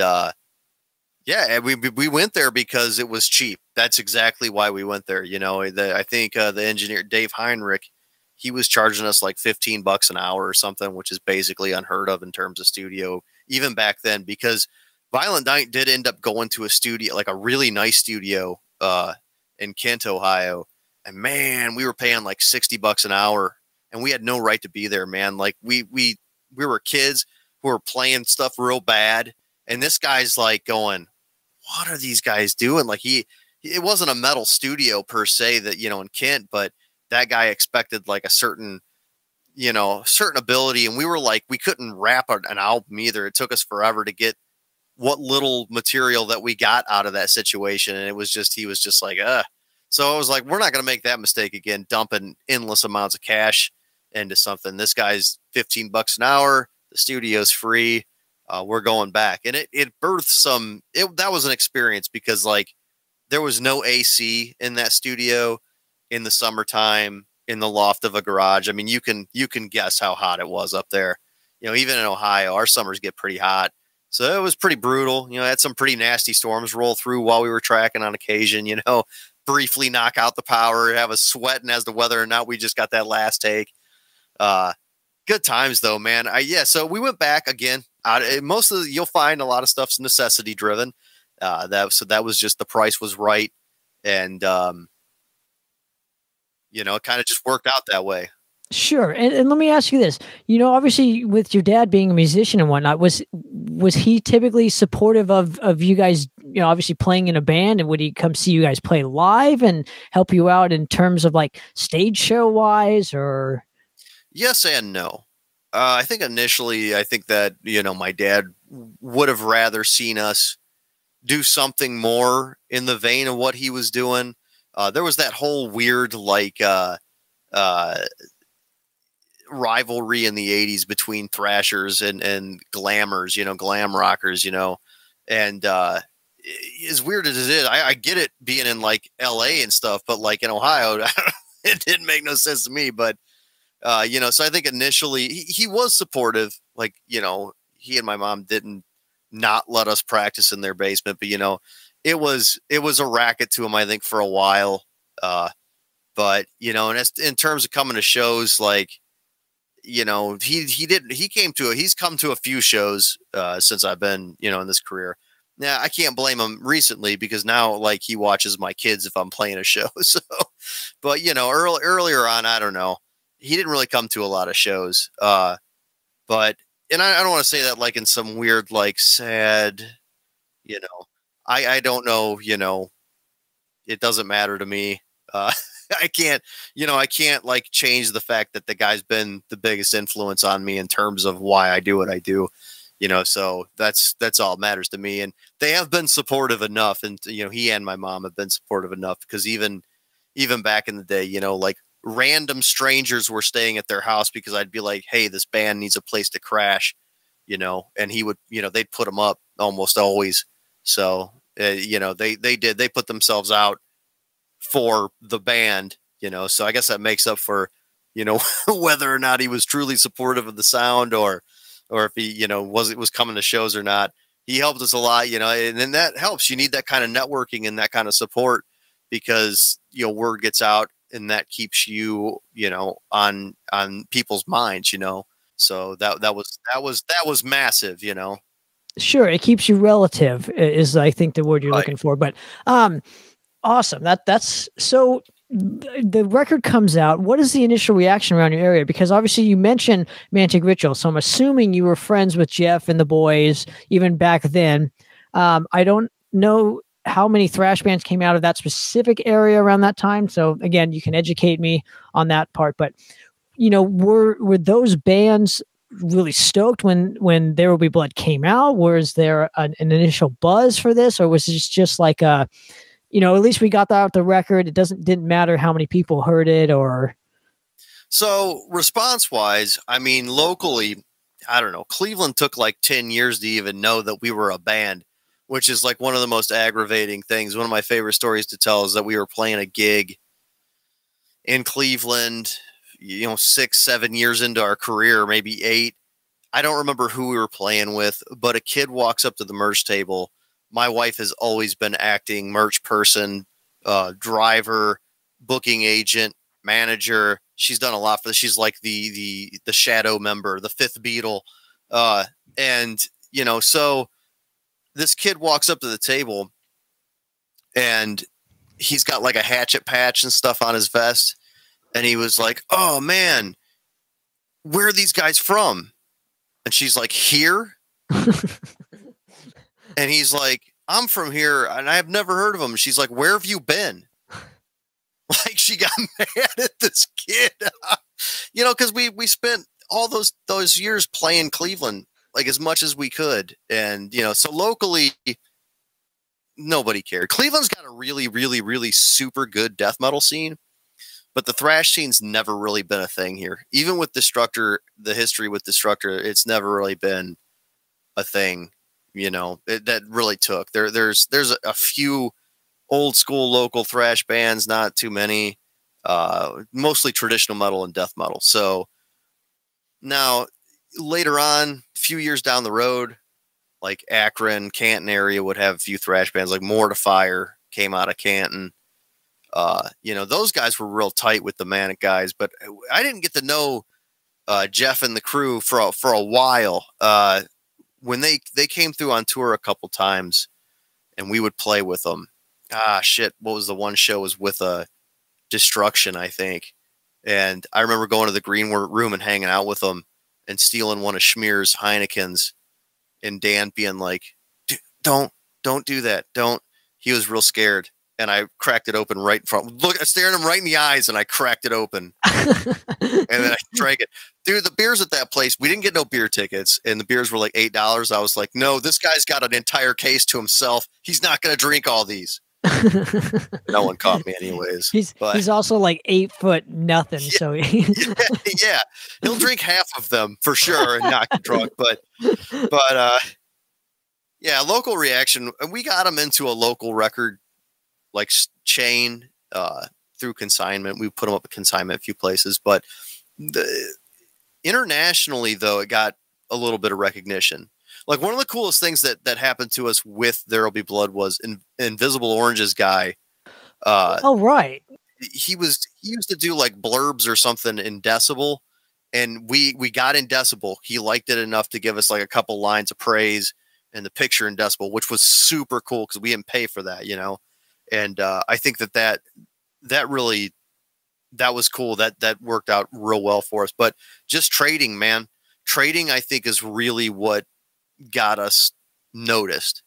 yeah, we went there because it was cheap. That's exactly why we went there. You know, I think the engineer, Dave Heinrich, he was charging us like $15 an hour or something, which is basically unheard of in terms of studio, even back then, because Violent Night did end up going to a studio, like a really nice studio in Kent, Ohio. And man, we were paying like $60 an hour, and we had no right to be there, man. Like we were kids who were playing stuff real bad. And this guy's like going, what are these guys doing? Like it wasn't a metal studio per se that, you know, in Kent, but that guy expected like a certain ability. And we were like, we couldn't wrap an album either. It took us forever to get what little material that we got out of that situation. And he was just like, So I was like, we're not going to make that mistake again, dumping endless amounts of cash into something. This guy's $15 an hour. The studio's free. we're going back. And it birthed that was an experience because like there was no AC in that studio in the summertime in the loft of a garage. I mean, you can guess how hot it was up there. You know, even in Ohio, our summers get pretty hot. So it was pretty brutal. You know, had some pretty nasty storms roll through while we were tracking on occasion, you know, briefly knock out the power, have us sweating as to whether or not we just got that last take. Good times though, man. So we went back again. You'll find a lot of stuff's necessity driven. That was just the price was right. And, you know, it kind of just worked out that way. Sure. And let me ask you this, you know, obviously with your dad being a musician and whatnot, was he typically supportive of you guys, you know, obviously playing in a band, and would he come see you guys play live and help you out in terms of like stage show wise, or? Yes and no. I think initially, that, you know, my dad would have rather seen us do something more in the vein of what he was doing. There was that whole weird, like, rivalry in the 80s between thrashers and glamours, you know, glam rockers, you know, and as weird as it is, I get it being in like LA and stuff, but like in Ohio, it didn't make no sense to me. But you know, so I think initially he was supportive. Like, you know, he and my mom didn't not let us practice in their basement, but you know, it was a racket to him, I think, for a while. But you know, and in terms of coming to shows, like, you know, he's come to a few shows since I've been, you know, in this career. Now I can't blame him recently because now like he watches my kids if I'm playing a show. So, but you know, earlier on, I don't know, he didn't really come to a lot of shows. But and I don't want to say that like in some weird, like sad, you know, I don't know, you know, it doesn't matter to me. I can't like change the fact that the guy's been the biggest influence on me in terms of why I do what I do, you know, so that's all that matters to me. And they have been supportive enough. And, you know, he and my mom have been supportive enough because even back in the day, you know, like random strangers were staying at their house because I'd be like, hey, this band needs a place to crash, you know, and he would, you know, they'd put them up almost always. So, you know, they put themselves out for the band, you know, so I guess that makes up for, you know, whether or not he was truly supportive of the sound or if he, you know, was coming to shows or not. He helped us a lot, you know, and then that helps. You need that kind of networking and that kind of support because, you know, word gets out and that keeps you, you know, on people's minds, you know. So that was massive, you know. Sure, it keeps you relative is I think the word you're looking for, but awesome. That's so the record comes out. What is the initial reaction around your area? Because obviously you mentioned Mantic Ritual, so I'm assuming you were friends with Jeff and the boys even back then. I don't know how many thrash bands came out of that specific area around that time. So again, you can educate me on that part. But you know, were those bands really stoked when There Will Be Blood came out? Was there an initial buzz for this, or was this just like a, you know, at least we got that out the record. It didn't matter how many people heard it or. So response wise, I mean, locally, I don't know, Cleveland took like 10 years to even know that we were a band, which is like one of the most aggravating things. One of my favorite stories to tell is that we were playing a gig in Cleveland, you know, 6-7 years into our career, maybe 8. I don't remember who we were playing with, but a kid walks up to the merch table. My wife has always been acting, merch person, driver, booking agent, manager. She's done a lot for this. She's like the shadow member, the fifth Beatle. And, you know, so this kid walks up to the table and he's got like a hatchet patch and stuff on his vest. And he was like, oh man, where are these guys from? And she's like, here? And he's like, I'm from here and I've never heard of them. She's like, where have you been? Like she got mad at this kid, you know, because we spent all those years playing Cleveland like as much as we could. And, you know, so locally, nobody cared. Cleveland's got a really, really, really super good death metal scene, but the thrash scene's never really been a thing here. Even with Destructor, the history with Destructor, it's never really been a thing, that really took. There's a few old school local thrash bands, not too many, mostly traditional metal and death metal. So now later on, a few years down the road, like Akron, Canton area would have a few thrash bands, like Mortifier came out of Canton. Those guys were real tight with the Manic guys, but I didn't get to know Jeff and the crew for a while. When they came through on tour a couple times, and we would play with them. What was the one show? It was with Destruction, I think. And I remember going to the green room and hanging out with them and stealing one of Schmear's Heineken's, and Dan being like, don't do that. Don't. He was real scared. And I cracked it open right in front. Look, I stared him right in the eyes, and I cracked it open. And then I drank it. Dude, the beers at that place, we didn't get no beer tickets, and the beers were like $8. I was like, no, this guy's got an entire case to himself. He's not going to drink all these. No one caught me anyways. He's also like 8 foot nothing. Yeah, so yeah, he'll drink half of them for sure and not get drunk. But yeah, local reaction. We got him into a local record like chain through consignment. We put them up at consignment a few places, but internationally though, it got a little bit of recognition. Like one of the coolest things that happened to us with There'll Be Blood was Invisible Orange's guy. Oh, right. He used to do like blurbs or something in Decibel, and we got in Decibel. He liked it enough to give us like a couple lines of praise and the picture in Decibel, which was super cool because we didn't pay for that, And I think that was cool. That worked out real well for us. But just trading, man. Trading, I think, is really what got us noticed.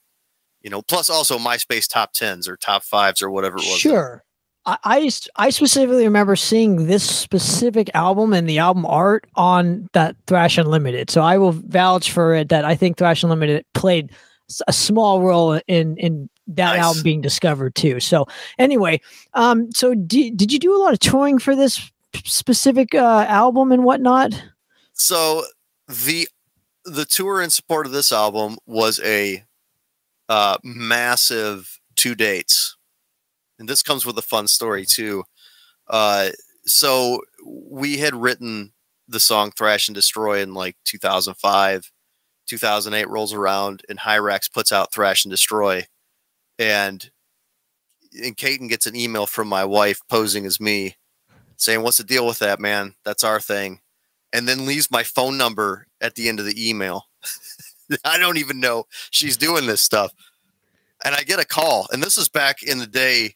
Plus also MySpace top 10s or top 5s or whatever it was. Sure. I specifically remember seeing this specific album and the album art on that Thrash Unlimited. So I will vouch for it that I think Thrash Unlimited played a small role in that Nice. album being discovered too. So anyway, so did you do a lot of touring for this specific album and whatnot? So the tour in support of this album was a massive 2 dates. And this comes with a fun story too. So we had written the song Thrash and Destroy in like 2005, 2008 rolls around and Hyrax puts out Thrash and Destroy. And Caton gets an email from my wife posing as me saying, "What's the deal with that, man? That's our thing." And then leaves my phone number at the end of the email. I don't even know she's doing this stuff. And I get a call. And this is back in the day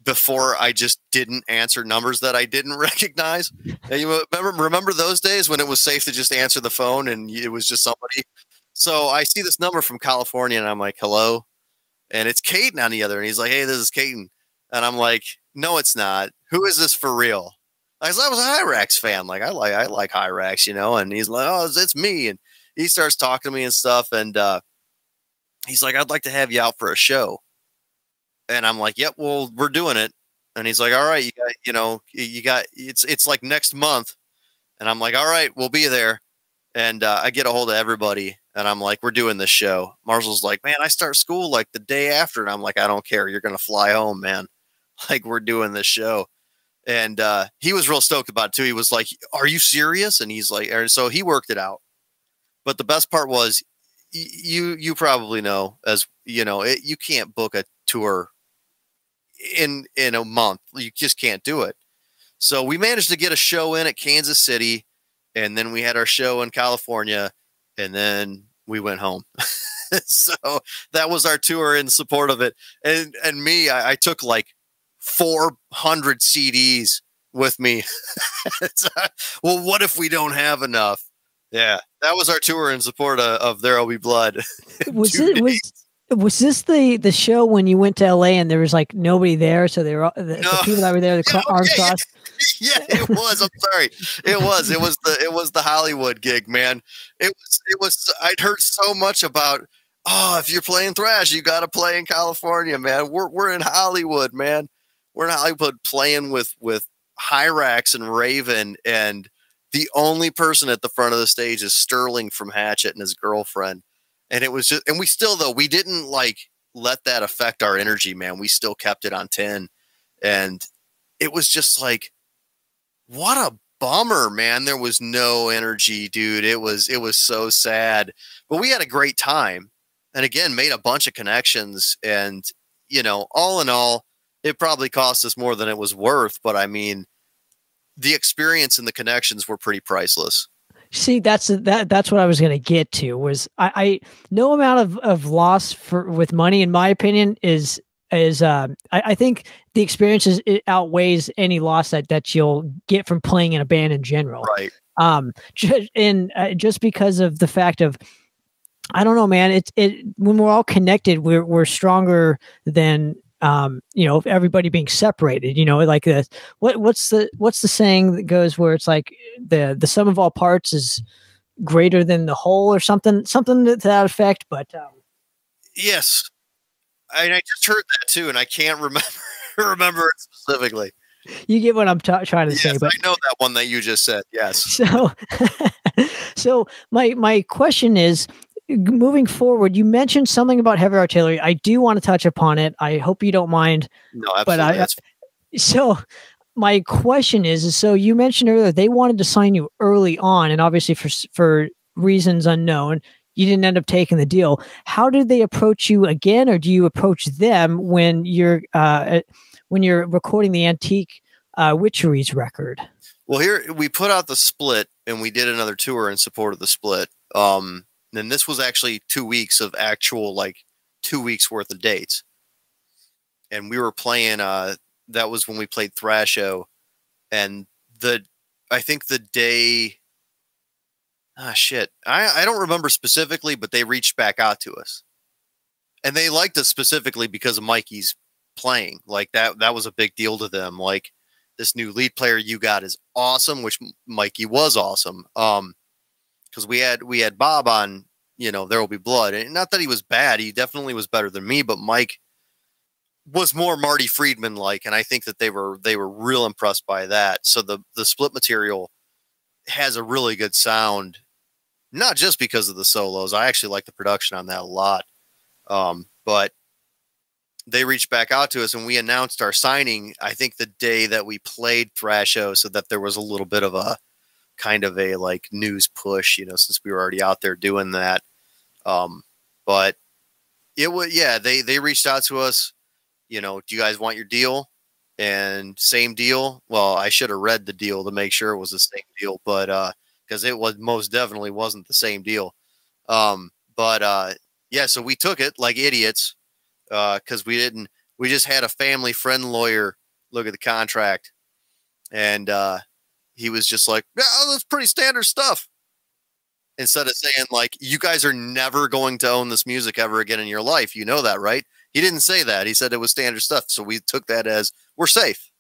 before I just didn't answer numbers that I didn't recognize. And you remember those days when it was safe to just answer the phone and it was just somebody? So I see this number from California and I'm like, hello? And it's Caton on the other. And he's like, hey, this is Caton. And I'm like, no, it's not. Who is this for real? I was a Hyrax fan. Like I like Hyrax, and he's like, oh, it's me. And he starts talking to me and stuff. And he's like, I'd like to have you out for a show. And I'm like, yep, well, we're doing it. And he's like, all right, you got, it's like next month. And I'm like, all right, we'll be there. And I get a hold of everybody and I'm like, we're doing this show. Marshall's like, man, I start school like the day after. And I'm like, I don't care. You're going to fly home, man. Like we're doing this show. And he was real stoked about it too. He was like, are you serious? And he's like, so he worked it out. But the best part was you probably know, as you can't book a tour in a month. You just can't do it. So we managed to get a show in at Kansas City, and then we had our show in California, and then we went home. So that was our tour in support of it. And me, I took like 400 CDs with me. Well, what if we don't have enough? Yeah, that was our tour in support of There'll Be Blood. Was this the show when you went to LA and there was like nobody there? So they were the people that were there, arms crossed. Yeah, it was. I'm sorry. It was the Hollywood gig, man. It was. I'd heard so much about. Oh, if you're playing thrash, you got to play in California, man. We're in Hollywood, man. We're in Hollywood playing with Hyrax and Raven, and the only person at the front of the stage is Sterling from Hatchet and his girlfriend. And it was just, and we still, though, we didn't like let that affect our energy, man. We still kept it on 10. And it was just like, what a bummer, man. There was no energy, dude. It was so sad, but we had a great time. And again, made a bunch of connections, and, you know, all in all, it probably cost us more than it was worth. But I mean, the experience and the connections were pretty priceless. See, that's what I was going to get to, was I no amount of loss with money, in my opinion, is I think the experiences, it outweighs any loss that you'll get from playing in a band in general. Right. Just because of the fact of, I don't know, man, when we're all connected, we're stronger than, you know, everybody being separated, you know, like what's the saying that goes where it's like the sum of all parts is greater than the whole, or something to that effect. But yes, I just heard that too, and I can't remember it specifically. You get what I'm trying to say. But I know that one that you just said. Yes. So my question is, moving forward, you mentioned something about heavy artillery. I do want to touch upon it. I hope you don't mind. No, absolutely. So my question is, so you mentioned earlier they wanted to sign you early on, and obviously for reasons unknown, you didn't end up taking the deal. How did they approach you again, or do you approach them when you're recording the Antique Witcheries record? Well, here we put out the split, and we did another tour in support of the split. And this was actually 2 weeks of actual, like 2 weeks worth of dates. And we were playing, that was when we played Thrasho. And I think the day, I don't remember specifically, but they reached back out to us. And they liked us specifically because of Mikey's playing. Like that was a big deal to them. Like, this new lead player you got is awesome, which Mikey was awesome. Because we had Bob on, you know, There Will Be Blood, and not that he was bad, he definitely was better than me, but Mike was more Marty Friedman like, and I think that they were real impressed by that. So the split material has a really good sound, not just because of the solos. I actually like the production on that a lot. But they reached back out to us, and we announced our signing, I think the day that we played Thrasho, so that there was a little bit of a kind of a like news push, you know, since we were already out there doing that. But it was, yeah, they reached out to us, you know, do you guys want your deal? And same deal. Well, I should have read the deal to make sure it was the same deal, but, cause it was most definitely wasn't the same deal. Yeah, so we took it like idiots, cause we just had a family friend lawyer look at the contract, and, he was just like, yeah, that's pretty standard stuff. Instead of saying like, you guys are never going to own this music ever again in your life. You know that, right? He didn't say that. He said it was standard stuff. So we took that as we're safe.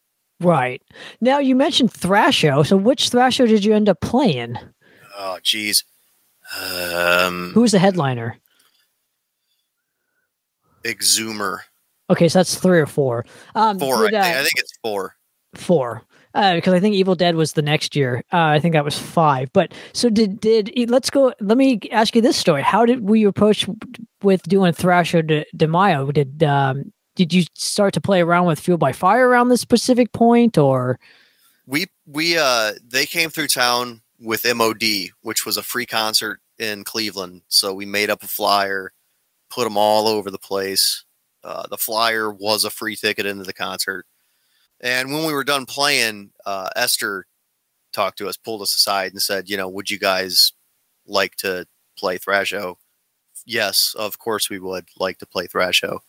Right. Now you mentioned Thrasho. So which Thrasho did you end up playing? Oh, geez. Who was the headliner? Exhumer. Okay. So that's 3 or 4. 4. I think it's 4. 4. Because I think Evil Dead was the next year. I think that was 5. But so let me ask you this story. How were you approached with doing Thrasho de Mayo? Did you start to play around with Fuel by Fire around this specific point, or? They came through town with MOD, which was a free concert in Cleveland. So we made up a flyer, put them all over the place. The flyer was a free ticket into the concert. And when we were done playing, Esther talked to us, pulled us aside and said, you know, would you guys like to play Thrasho? Yes, of course we would like to play Thrasho.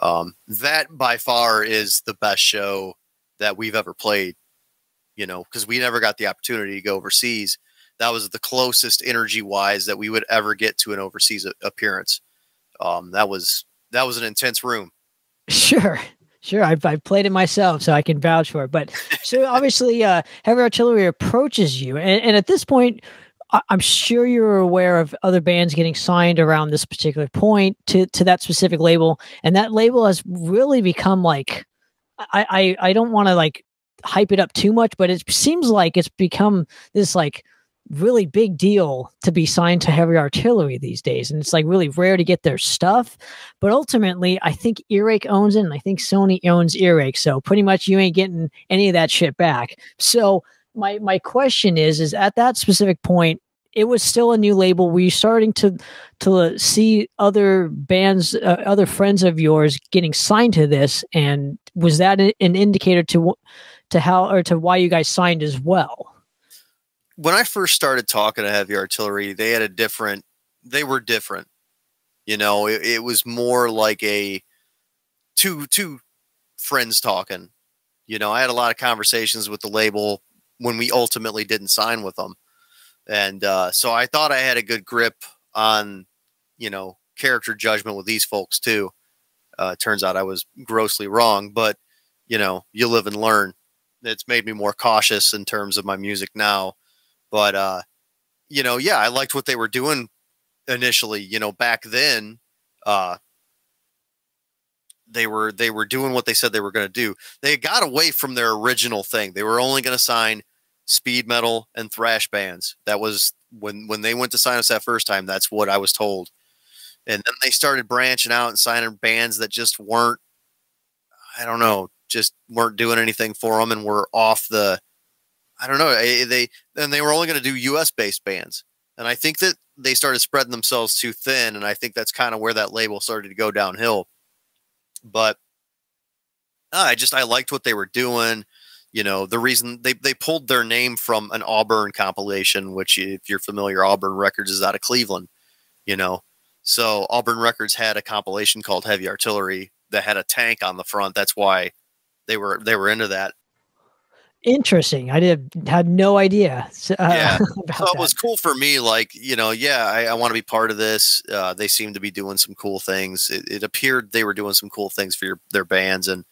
That by far is the best show that we've ever played, you know, because we never got the opportunity to go overseas. That was the closest energy wise that we would ever get to an overseas appearance. That was an intense room. Sure. I've played it myself, so I can vouch for it. But so obviously, Heavy Artillery approaches you, and at this point, I'm sure you're aware of other bands getting signed around this particular point to that specific label, and that label has really become like, I don't want to like hype it up too much, but it seems like it's become this like really big deal to be signed to Heavy Artillery these days. And it's like really rare to get their stuff. But ultimately, I think Earache owns it, and I think Sony owns Earache. So pretty much you ain't getting any of that shit back. So my question is at that specific point, it was still a new label. Were you starting to see other bands, other friends of yours getting signed to this? And was that an indicator to how, or to why you guys signed as well? When I first started talking to Heavy Artillery, they were different. You know, it was more like a two friends talking. You know, I had a lot of conversations with the label when we ultimately didn't sign with them. And so I thought I had a good grip on, you know, character judgment with these folks too. Turns out I was grossly wrong, but you know, you live and learn. It's made me more cautious in terms of my music now. But, you know, yeah, I liked what they were doing initially. You know, back then, they were doing what they said they were going to do. They got away from their original thing. They were only going to sign speed metal and thrash bands. That was when they went to sign us that first time. That's what I was told. And then they started branching out and signing bands that just weren't, I don't know, just weren't doing anything for them and were off the, I don't know. They were only going to do US based bands. And I think that they started spreading themselves too thin. And I think that's kind of where that label started to go downhill. But I liked what they were doing. You know, the reason they pulled their name from an Auburn compilation, which if you're familiar, Auburn Records is out of Cleveland, you know. So Auburn Records had a compilation called Heavy Artillery that had a tank on the front. That's why they were into that. Interesting. I had no idea. Yeah. So it was cool for me. Like, you know, yeah, I want to be part of this. They seem to be doing some cool things. It appeared they were doing some cool things for their bands. And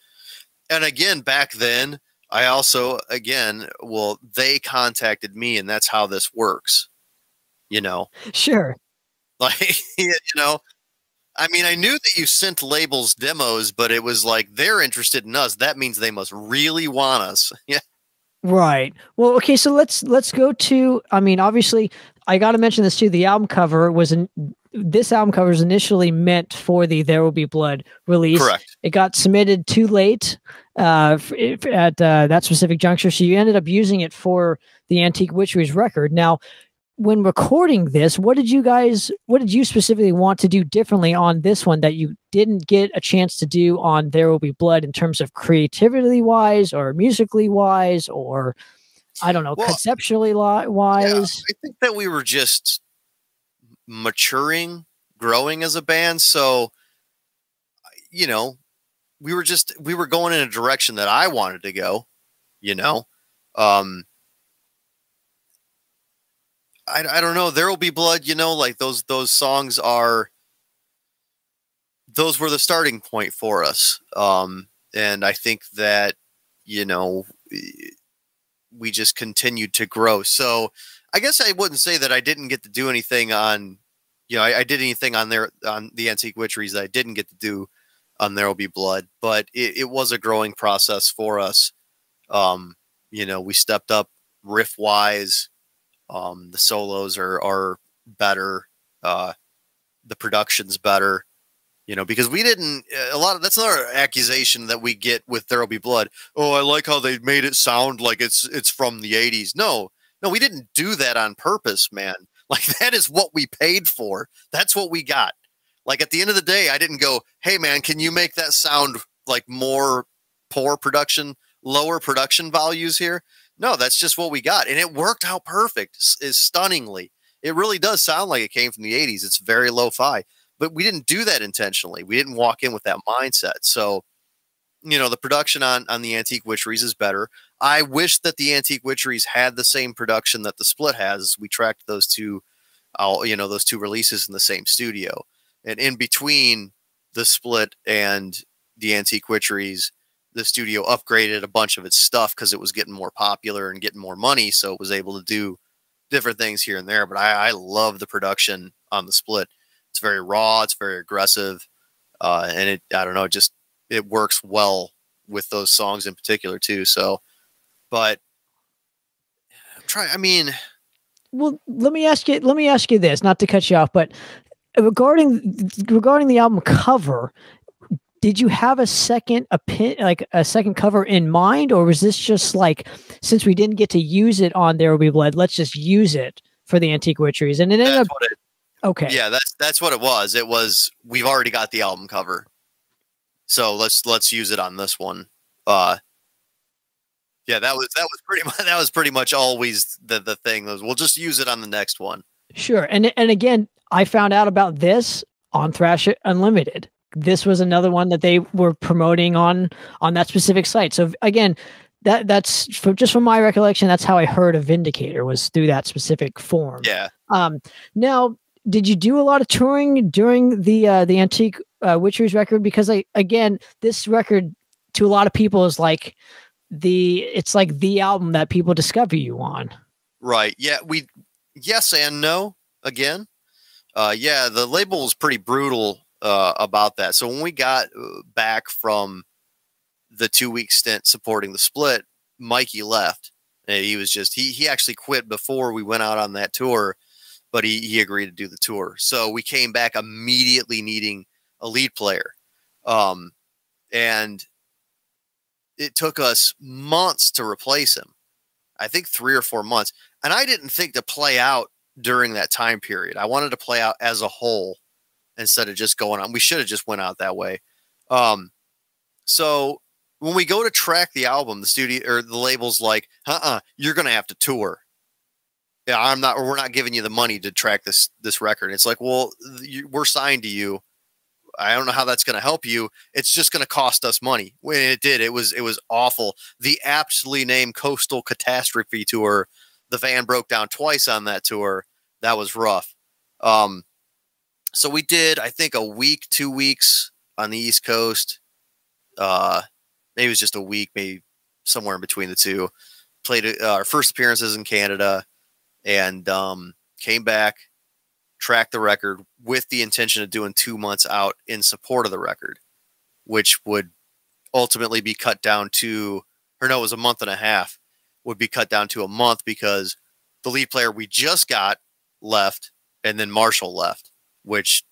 again, back then, I also, they contacted me, and that's how this works, you know? Sure. Like, you know, I mean, I knew that you sent labels demos, but it was like, they're interested in us. That means they must really want us. Yeah. Right. Well, okay, so let's go to, I mean, obviously I got to mention this too. The album cover this album cover was initially meant for the There Will Be Blood release. Correct. It got submitted too late at that specific juncture, so you ended up using it for the Antique Witcheries record. Now, when recording this, what did you specifically want to do differently on this one that you didn't get a chance to do on There Will Be Blood in terms of creativity wise or musically wise, or I don't know, conceptually wise? Yeah, I think that we were just maturing, growing as a band. So, you know, we were going in a direction that I wanted to go, you know. I don't know. There Will Be Blood, you know, like those songs those were the starting point for us. And I think that, you know, we just continued to grow. So I guess I wouldn't say that I didn't get to do anything on, you know, I did anything on the Antique Witcheries that I didn't get to do on There Will Be Blood, but it was a growing process for us. You know, we stepped up riff wise. The solos are better. The production's better, you know, because we didn't, that's another accusation that we get with There Will Be Blood. Oh, I like how they made it sound like it's from the 80s. No, we didn't do that on purpose, man. Like, that is what we paid for. That's what we got. Like, at the end of the day, I didn't go, hey man, can you make that sound like more poor production, lower production values here? No, that's just what we got. And it worked out perfect, stunningly. It really does sound like it came from the 80s. It's very lo-fi. But we didn't do that intentionally. We didn't walk in with that mindset. So, you know, the production on the Antique Witcheries is better. I wish that the Antique Witcheries had the same production that the Split has. We tracked those two releases in the same studio. And in between the Split and the Antique Witcheries, the studio upgraded a bunch of its stuff because it was getting more popular and getting more money. So it was able to do different things here and there. But I love the production on the Split. It's very raw. It's very aggressive. And it works well with those songs in particular too. So, but I'm trying, I mean, Well, let me ask you this, not to cut you off, but regarding the album cover, did you have a second like a second cover in mind, or was this just like, since we didn't get to use it on There Will Be Blood, let's just use it for the Antique Witcheries? And it ended up okay. Yeah, that's what it was. It was, we've already got the album cover, so let's use it on this one. Yeah, that was pretty much always the thing. We'll just use it on the next one. Sure. And again, I found out about this on Thrash Unlimited. This was another one that they were promoting on that specific site. So again, that's just from my recollection, that's how I heard of Vindicator, was through that specific forum. Yeah. Now, did you do a lot of touring during the Antique Witcheries record? Because again, this record to a lot of people is like it's like the album that people discover you on. Right. Yeah. Yes and no again. Yeah, the label was pretty brutal about that. So when we got back from the 2-week stint supporting the split, Mikey left. He was just, he actually quit before we went out on that tour, but he agreed to do the tour. So we came back immediately needing a lead player. And it took us months to replace him. I think 3 or 4 months. And I didn't think to play out during that time period. I wanted to play out as a whole instead of just going on. We should have just went out that way. So when we go to track the album, the studio or the label's like, you're going to have to tour. Yeah, we're not giving you the money to track this record. It's like, well, we're signed to you. I don't know how that's going to help you. It's just going to cost us money. When it did, it was awful. The aptly named Coastal Catastrophe Tour, the van broke down twice on that tour. That was rough. So we did, I think, a week, 2 weeks on the East Coast. Maybe it was just a week, maybe somewhere in between the two. Played our first appearances in Canada and came back, tracked the record with the intention of doing 2 months out in support of the record, which would ultimately be cut down to, or no, it was a month and a half, would be cut down to a month because the lead player we just got left and then Marshall left, which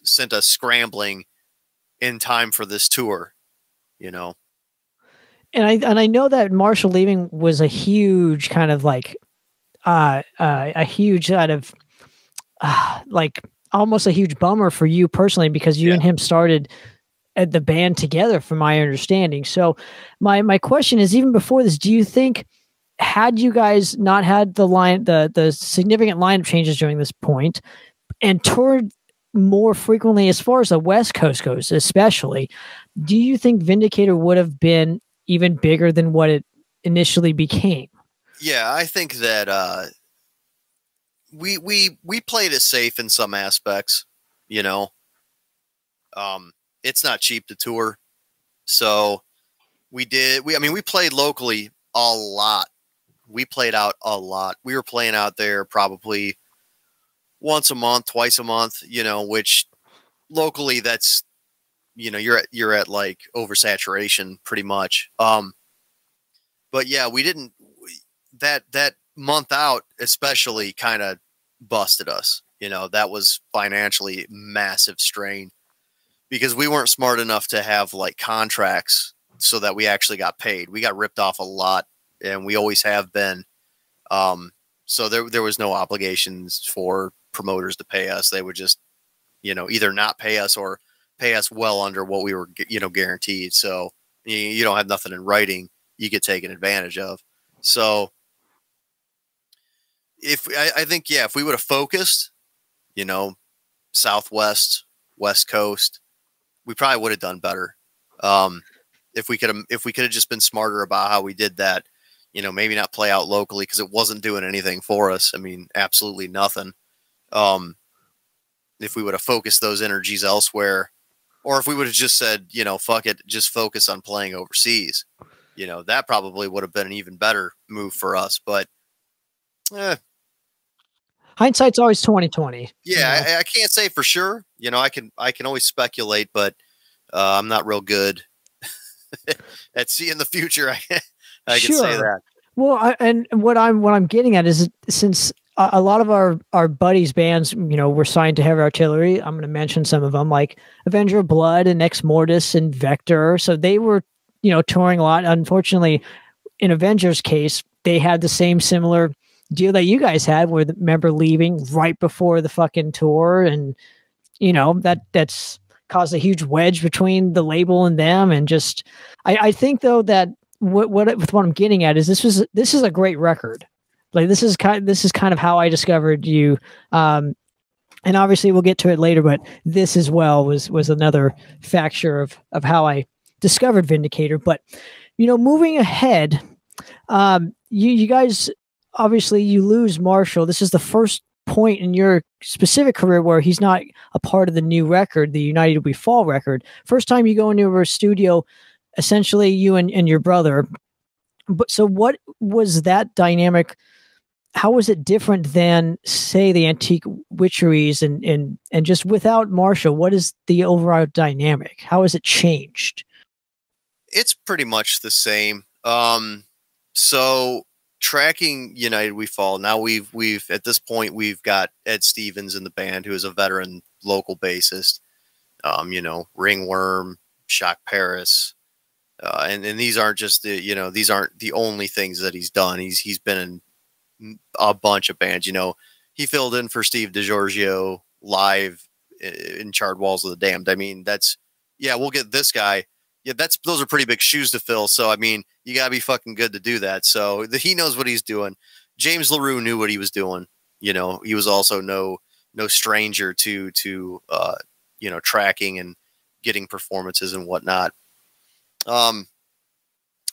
sent us scrambling in time for this tour, you know. And I know that Marshall leaving was a huge kind of like a huge kind of like almost a huge bummer for you personally, because you and him started at the band together, from my understanding. So my question is, even before this, do you think, had you guys not had the significant lineup changes during this point and toured more frequently as far as the West Coast goes, especially, do you think Vindicator would have been even bigger than what it initially became? Yeah, I think that we played it safe in some aspects, you know. It's not cheap to tour. So we played locally a lot. We played out a lot. We were playing out there probably once a month, twice a month, you know, which locally that's, you know, you're at like oversaturation pretty much. But yeah, that month out especially kind of busted us. You know, that was financially massive strain because we weren't smart enough to have like contracts so that we actually got paid. We got ripped off a lot, and we always have been. So there was no obligations for promoters to pay us. They would just, you know, either not pay us or pay us well under what we were, you know, guaranteed. So you don't have nothing in writing, you get taken advantage of. So I think, if we would have focused, you know, Southwest, West Coast, we probably would have done better. If we could have just been smarter about how we did that, you know, maybe not play out locally because it wasn't doing anything for us. I mean, absolutely nothing. If we would have focused those energies elsewhere, or if we would have just said, you know, fuck it, just focus on playing overseas, you know, that probably would have been an even better move for us. But hindsight's always 20/20. Yeah, you know? I can't say for sure. You know, I can always speculate, but I'm not real good at seeing the future. I can say that. Well, and what I'm getting at is, since a lot of our buddies' bands, were signed to Heavy Artillery. I'm going to mention some of them, like Avenger of Blood and Ex Mortis and Vector. So they were, touring a lot. Unfortunately, in Avenger's case, they had the same similar deal that you guys had, where the member leaving right before the fucking tour, and that's caused a huge wedge between the label and them. And just, I think though that what I'm getting at is this is a great record. Like this is kind of how I discovered you. And obviously we'll get to it later, but this as well was another factor of how I discovered Vindicator. But, moving ahead, you guys, obviously you lose Marshall. This is the first point in your specific career where he's not a part of the new record, the United We Fall record. First time you go into a studio, essentially you and your brother. But so what was that dynamic? How was it different than, say, the Antique Witcheries and just without Marshall? What is the overall dynamic? How has it changed? It's pretty much the same. So tracking United We Fall. Now we've at this point we've got Ed Stevens in the band, who is a veteran local bassist. Ringworm, Shock Paris, and these aren't just these aren't the only things that he's done. He's been in a bunch of bands. He filled in for Steve DiGiorgio live in Charred Walls of the Damned. I mean, we'll get this guy. Yeah, those are pretty big shoes to fill. So, I mean, you gotta be fucking good to do that. So he knows what he's doing. James LaRue knew what he was doing. He was also no stranger to tracking and getting performances and whatnot. I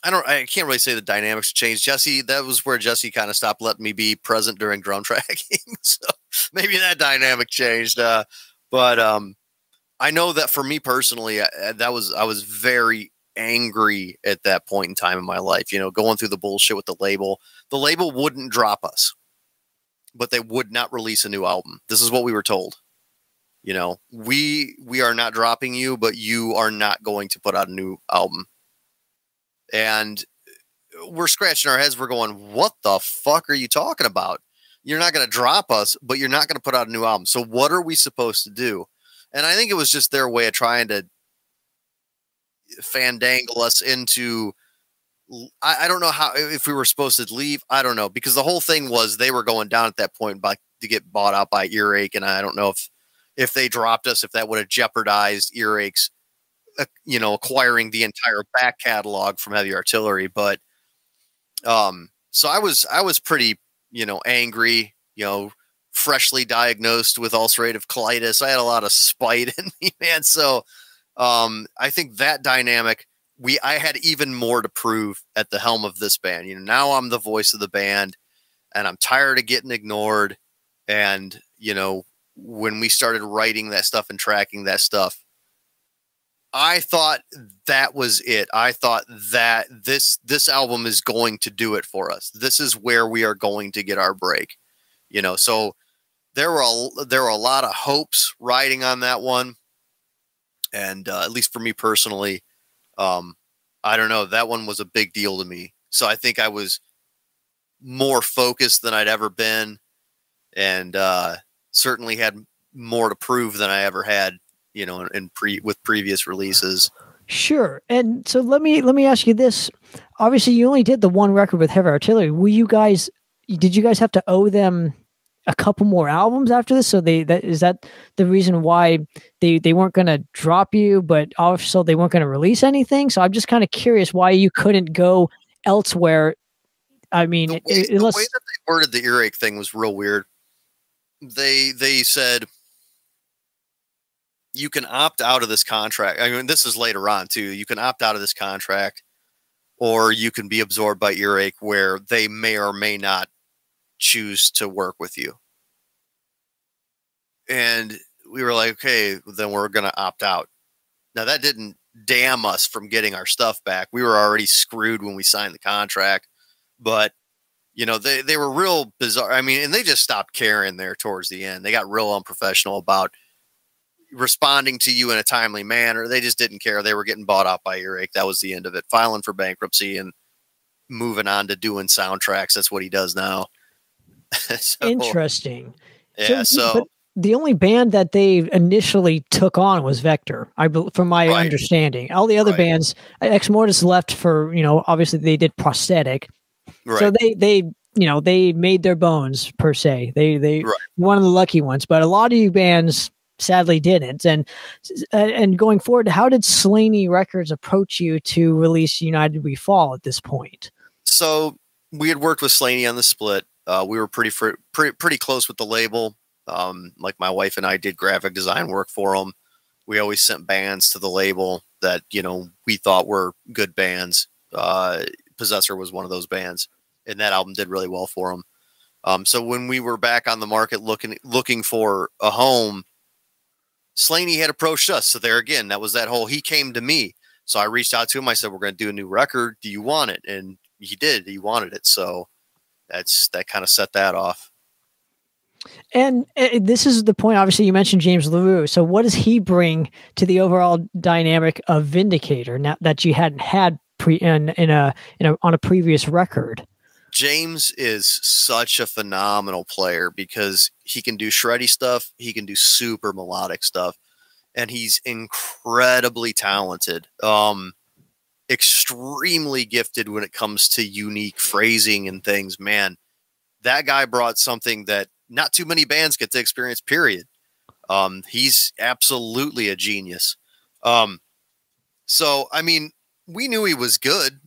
can't really say the dynamics changed. Jesse, that was where Jesse kind of stopped letting me be present during drum tracking. So maybe that dynamic changed. But I know that for me personally, I was very angry at that point in time in my life, going through the bullshit with the label. The label wouldn't drop us, but they would not release a new album. This is what we were told. We are not dropping you, but you are not going to put out a new album. And we're scratching our heads. We're going, what the fuck are you talking about? You're not going to drop us, but you're not going to put out a new album. So what are we supposed to do? And I think it was just their way of trying to fandangle us into, I don't know if we were supposed to leave. I don't know, because the whole thing was they were going down at that point to get bought out by Earache. And I don't know if they dropped us, if that would have jeopardized Earache's acquiring the entire back catalog from Heavy Artillery. But so I was pretty angry, freshly diagnosed with ulcerative colitis. I had a lot of spite in me, man. So I think that dynamic, I had even more to prove at the helm of this band. Now I'm the voice of the band and I'm tired of getting ignored. And when we started writing that stuff and tracking that stuff, I thought that was it. I thought that this album is going to do it for us. This is where we are going to get our break. So there were a lot of hopes riding on that one. And at least for me personally, I don't know, that one was a big deal to me. So I think I was more focused than I'd ever been, and certainly had more to prove than I ever had, with previous releases. Sure. And so let me ask you this. Obviously you only did the one record with Heavy Artillery. Did you guys have to owe them a couple more albums after this? So is that the reason why they weren't going to drop you, but also they weren't going to release anything? So I'm just kind of curious why you couldn't go elsewhere. I mean, the way that they worded the Earache thing was real weird. They said, you can opt out of this contract. I mean, this is later on too. You can opt out of this contract, or you can be absorbed by Earache, where they may or may not choose to work with you. And we were like, okay, then we're going to opt out. Now that didn't damn us from getting our stuff back. We were already screwed when we signed the contract, but they were real bizarre. I mean, and they just stopped caring there towards the end. They got real unprofessional about responding to you in a timely manner. They just didn't care. They were getting bought out by Earache. That was the end of it. Filing for bankruptcy and moving on to doing soundtracks. That's what he does now. So, Interesting. yeah. But the only band that they initially took on was Vector, from my understanding. All the other bands, Ex Mortis left for, obviously they did Prosthetic. Right. So they made their bones per se. They one of the lucky ones, but a lot of you bands sadly didn't. And going forward, how did Slaney Records approach you to release United We Fall at this point? So we had worked with Slaney on the split. We were pretty close with the label. Like my wife and I did graphic design work for them. We always sent bands to the label that, we thought were good bands. Possessor was one of those bands, and that album did really well for them. So when we were back on the market looking for a home, Slaney had approached us. So there again, that was that whole, he came to me. So I reached out to him. I said, we're going to do a new record. Do you want it? And he did. He wanted it. So that kind of set that off. And this is the point. Obviously, you mentioned James LaRue. So what does he bring to the overall dynamic of Vindicator now that you hadn't had on a previous record? James is such a phenomenal player because he can do shreddy stuff. He can do super melodic stuff, and he's incredibly talented. Extremely gifted when it comes to unique phrasing and things, man. That guy brought something that not too many bands get to experience, period. He's absolutely a genius. So, I mean, we knew he was good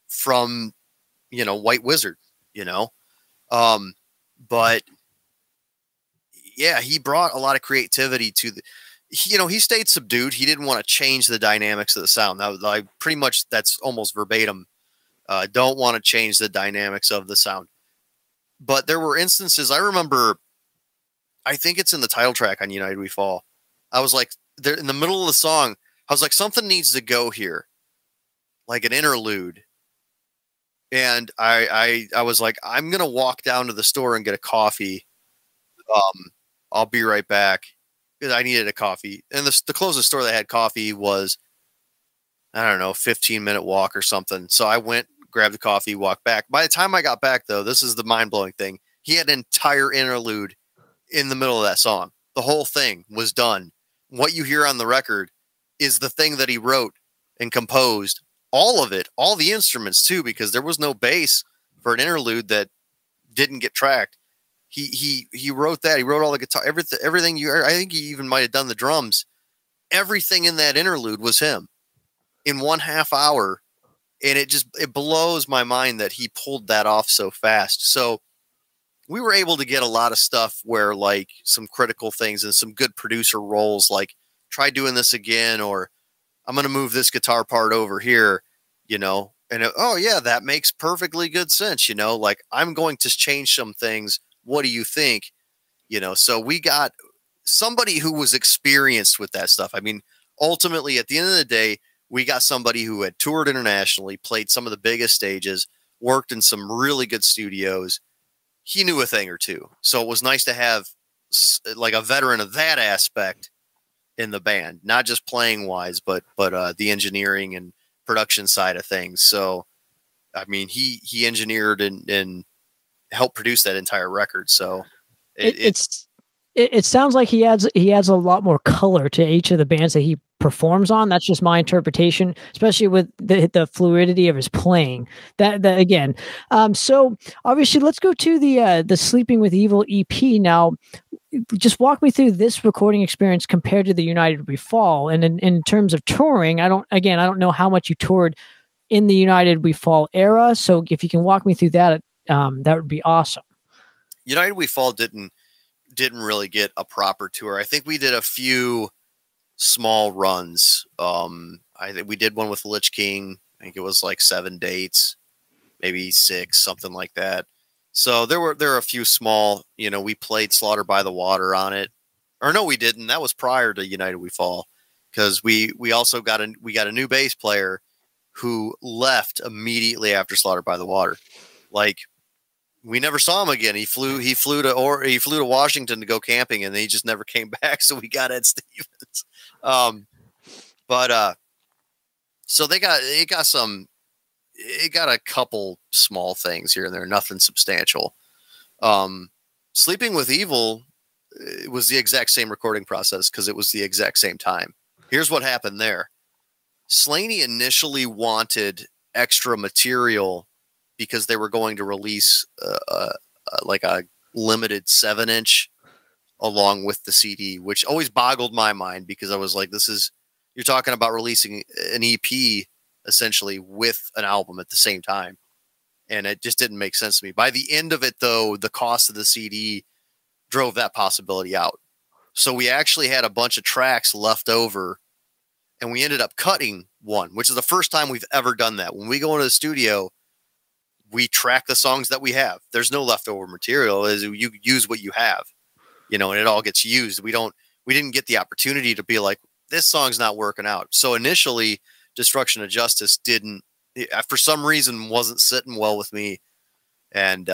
from, White Wizard, but yeah, he brought a lot of creativity to he stayed subdued. He didn't want to change the dynamics of the sound. That was pretty much, that's almost verbatim. Don't want to change the dynamics of the sound. But there were instances, I remember, I think it's in the title track on United We Fall. I was like, there in the middle of the song, I was like, something needs to go here. Like an interlude. And I was like, I'm going to walk down to the store and get a coffee. I'll be right back. Because I needed a coffee. And the closest store that had coffee was, I don't know, 15-minute walk or something. So I went, grabbed the coffee, walked back. By the time I got back, though, this is the mind-blowing thing. He had an entire interlude in the middle of that song. The whole thing was done. What you hear on the record is the thing that he wrote and composed. All of it, all the instruments, too, because there was no bass for an interlude that didn't get tracked. He wrote that. He wrote all the guitar, everything. I think he even might have done the drums. Everything in that interlude was him in 1/2 hour. And it blows my mind that he pulled that off so fast. So we were able to get a lot of stuff where, like, some critical things and some good producer roles, like, try doing this again, or I'm going to move this guitar part over here, and oh yeah, that makes perfectly good sense. Like, I'm going to change some things. What do you think? So we got somebody who was experienced with that stuff. I mean, ultimately at the end of the day, we got somebody who had toured internationally, played some of the biggest stages, worked in some really good studios. He knew a thing or two. So it was nice to have like a veteran of that aspect in the band, not just playing wise, but the engineering and production side of things. So, I mean, he engineered and helped produce that entire record. So it sounds like he adds a lot more color to each of the bands that he performs on. That's just my interpretation, especially with the fluidity of his playing. That again. So obviously, let's go to the Sleeping with Evil EP now. Just walk me through this recording experience compared to the United We Fall, and in terms of touring. I don't know how much you toured in the United We Fall era. So if you can walk me through that, that would be awesome. United We Fall didn't really get a proper tour. I think we did a few small runs. I think we did one with Lich King. I think it was like 7 dates, maybe 6, something like that. So there were a few small, we played Slaughter by the Water on it. Or no, we didn't. That was prior to United We Fall, because we also got a new bass player who left immediately after Slaughter by the Water. Like, we never saw him again. He flew to Washington to go camping, and he just never came back. So we got Ed Stevens. So it got a couple small things here and there, nothing substantial. Sleeping with Evil was the exact same recording process because it was the exact same time. Here's what happened there. Slaney initially wanted extra material because they were going to release like a limited 7-inch along with the CD, which always boggled my mind because I was like, you're talking about releasing an EP essentially with an album at the same time. And it just didn't make sense to me. By the end of it, though, the cost of the CD drove that possibility out. So we actually had a bunch of tracks left over, and we ended up cutting one, which is the first time we've ever done that. When we go into the studio, we track the songs that we have. There's no leftover material. You use what you have, and it all gets used. We didn't get the opportunity to be like, this song's not working out. So initially, Destruction of Justice for some reason wasn't sitting well with me, and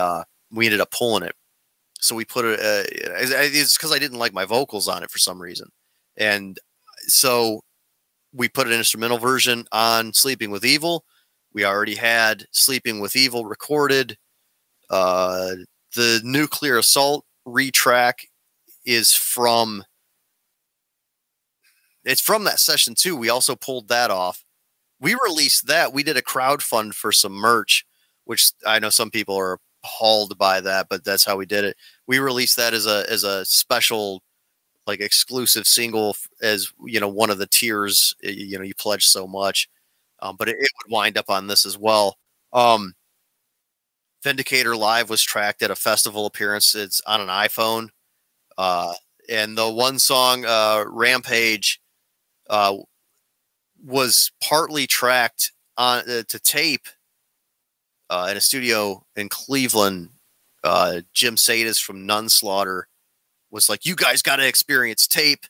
we ended up pulling it. So we put it, it's because I didn't like my vocals on it for some reason. And so we put an instrumental version on Sleeping with Evil. We already had Sleeping with Evil recorded. The Nuclear Assault retrack is from that session too. We also pulled that off. We released that. We did a crowdfund for some merch, which I know some people are appalled by that, but that's how we did it. We released that as a special, like, exclusive single, as one of the tiers. You pledge so much, but it would wind up on this as well. Vindicator Live was tracked at a festival appearance. It's on an iPhone, and the one song Rampage was partly tracked on to tape in a studio in Cleveland. Jim Sadis from Nunslaughter was like, you guys got to experience tape.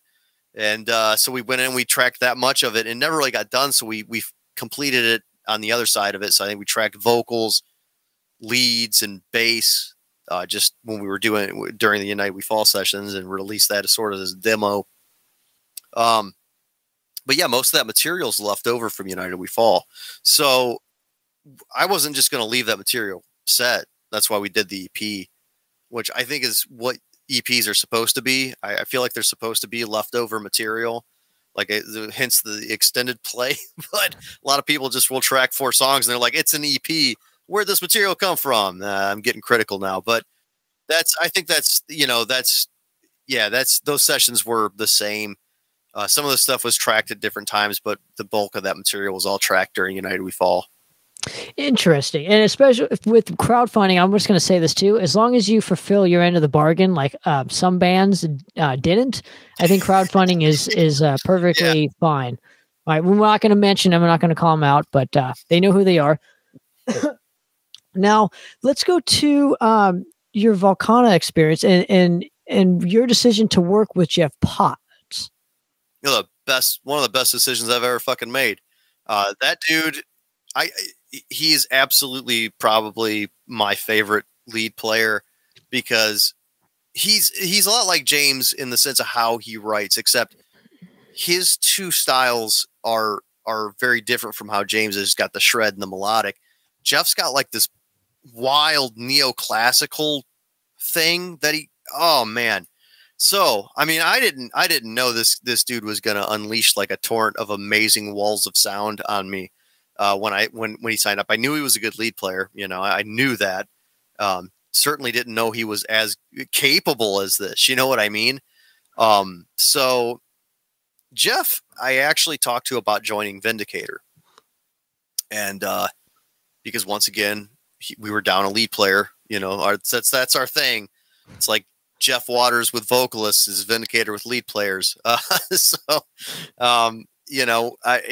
And so we went in, we tracked that much of it, and never really got done. So we completed it on the other side of it. So I think we tracked vocals, leads, and bass just when we were doing it during the Unite We Fall sessions, and released that as sort of as a demo. But yeah, most of that material is left over from United We Fall. So I wasn't just going to leave that material set. That's why we did the EP, which I think is what EPs are supposed to be. I feel like they're supposed to be leftover material, like hence the extended play. But a lot of people just will track 4 songs and they're like, it's an EP. Where'd this material come from? I'm getting critical now, but I think that's those sessions were the same. Some of the stuff was tracked at different times, but the bulk of that material was all tracked during United We Fall. Interesting. And especially with crowdfunding, I'm just going to say this too. As long as you fulfill your end of the bargain, like some bands didn't, I think crowdfunding is perfectly fine. All right. We're not going to mention them. We're not going to call them out, but they know who they are. Now, let's go to your Volcana experience and your decision to work with Jeff Potts. One of the best decisions I've ever fucking made. That dude, he is absolutely probably my favorite lead player, because he's a lot like James in the sense of how he writes, except his two styles are very different from how James has got the shred and the melodic. Jeff's got like this wild neoclassical thing that oh man. So, I mean, I didn't know this dude was going to unleash like a torrent of amazing walls of sound on me. When he signed up, I knew he was a good lead player. I knew that. Certainly didn't know he was as capable as this. You know what I mean? So Jeff, I actually talked to about joining Vindicator, and because once again, we were down a lead player. That's our thing. It's like Jeff Waters with vocalists is Vindicator with lead players. And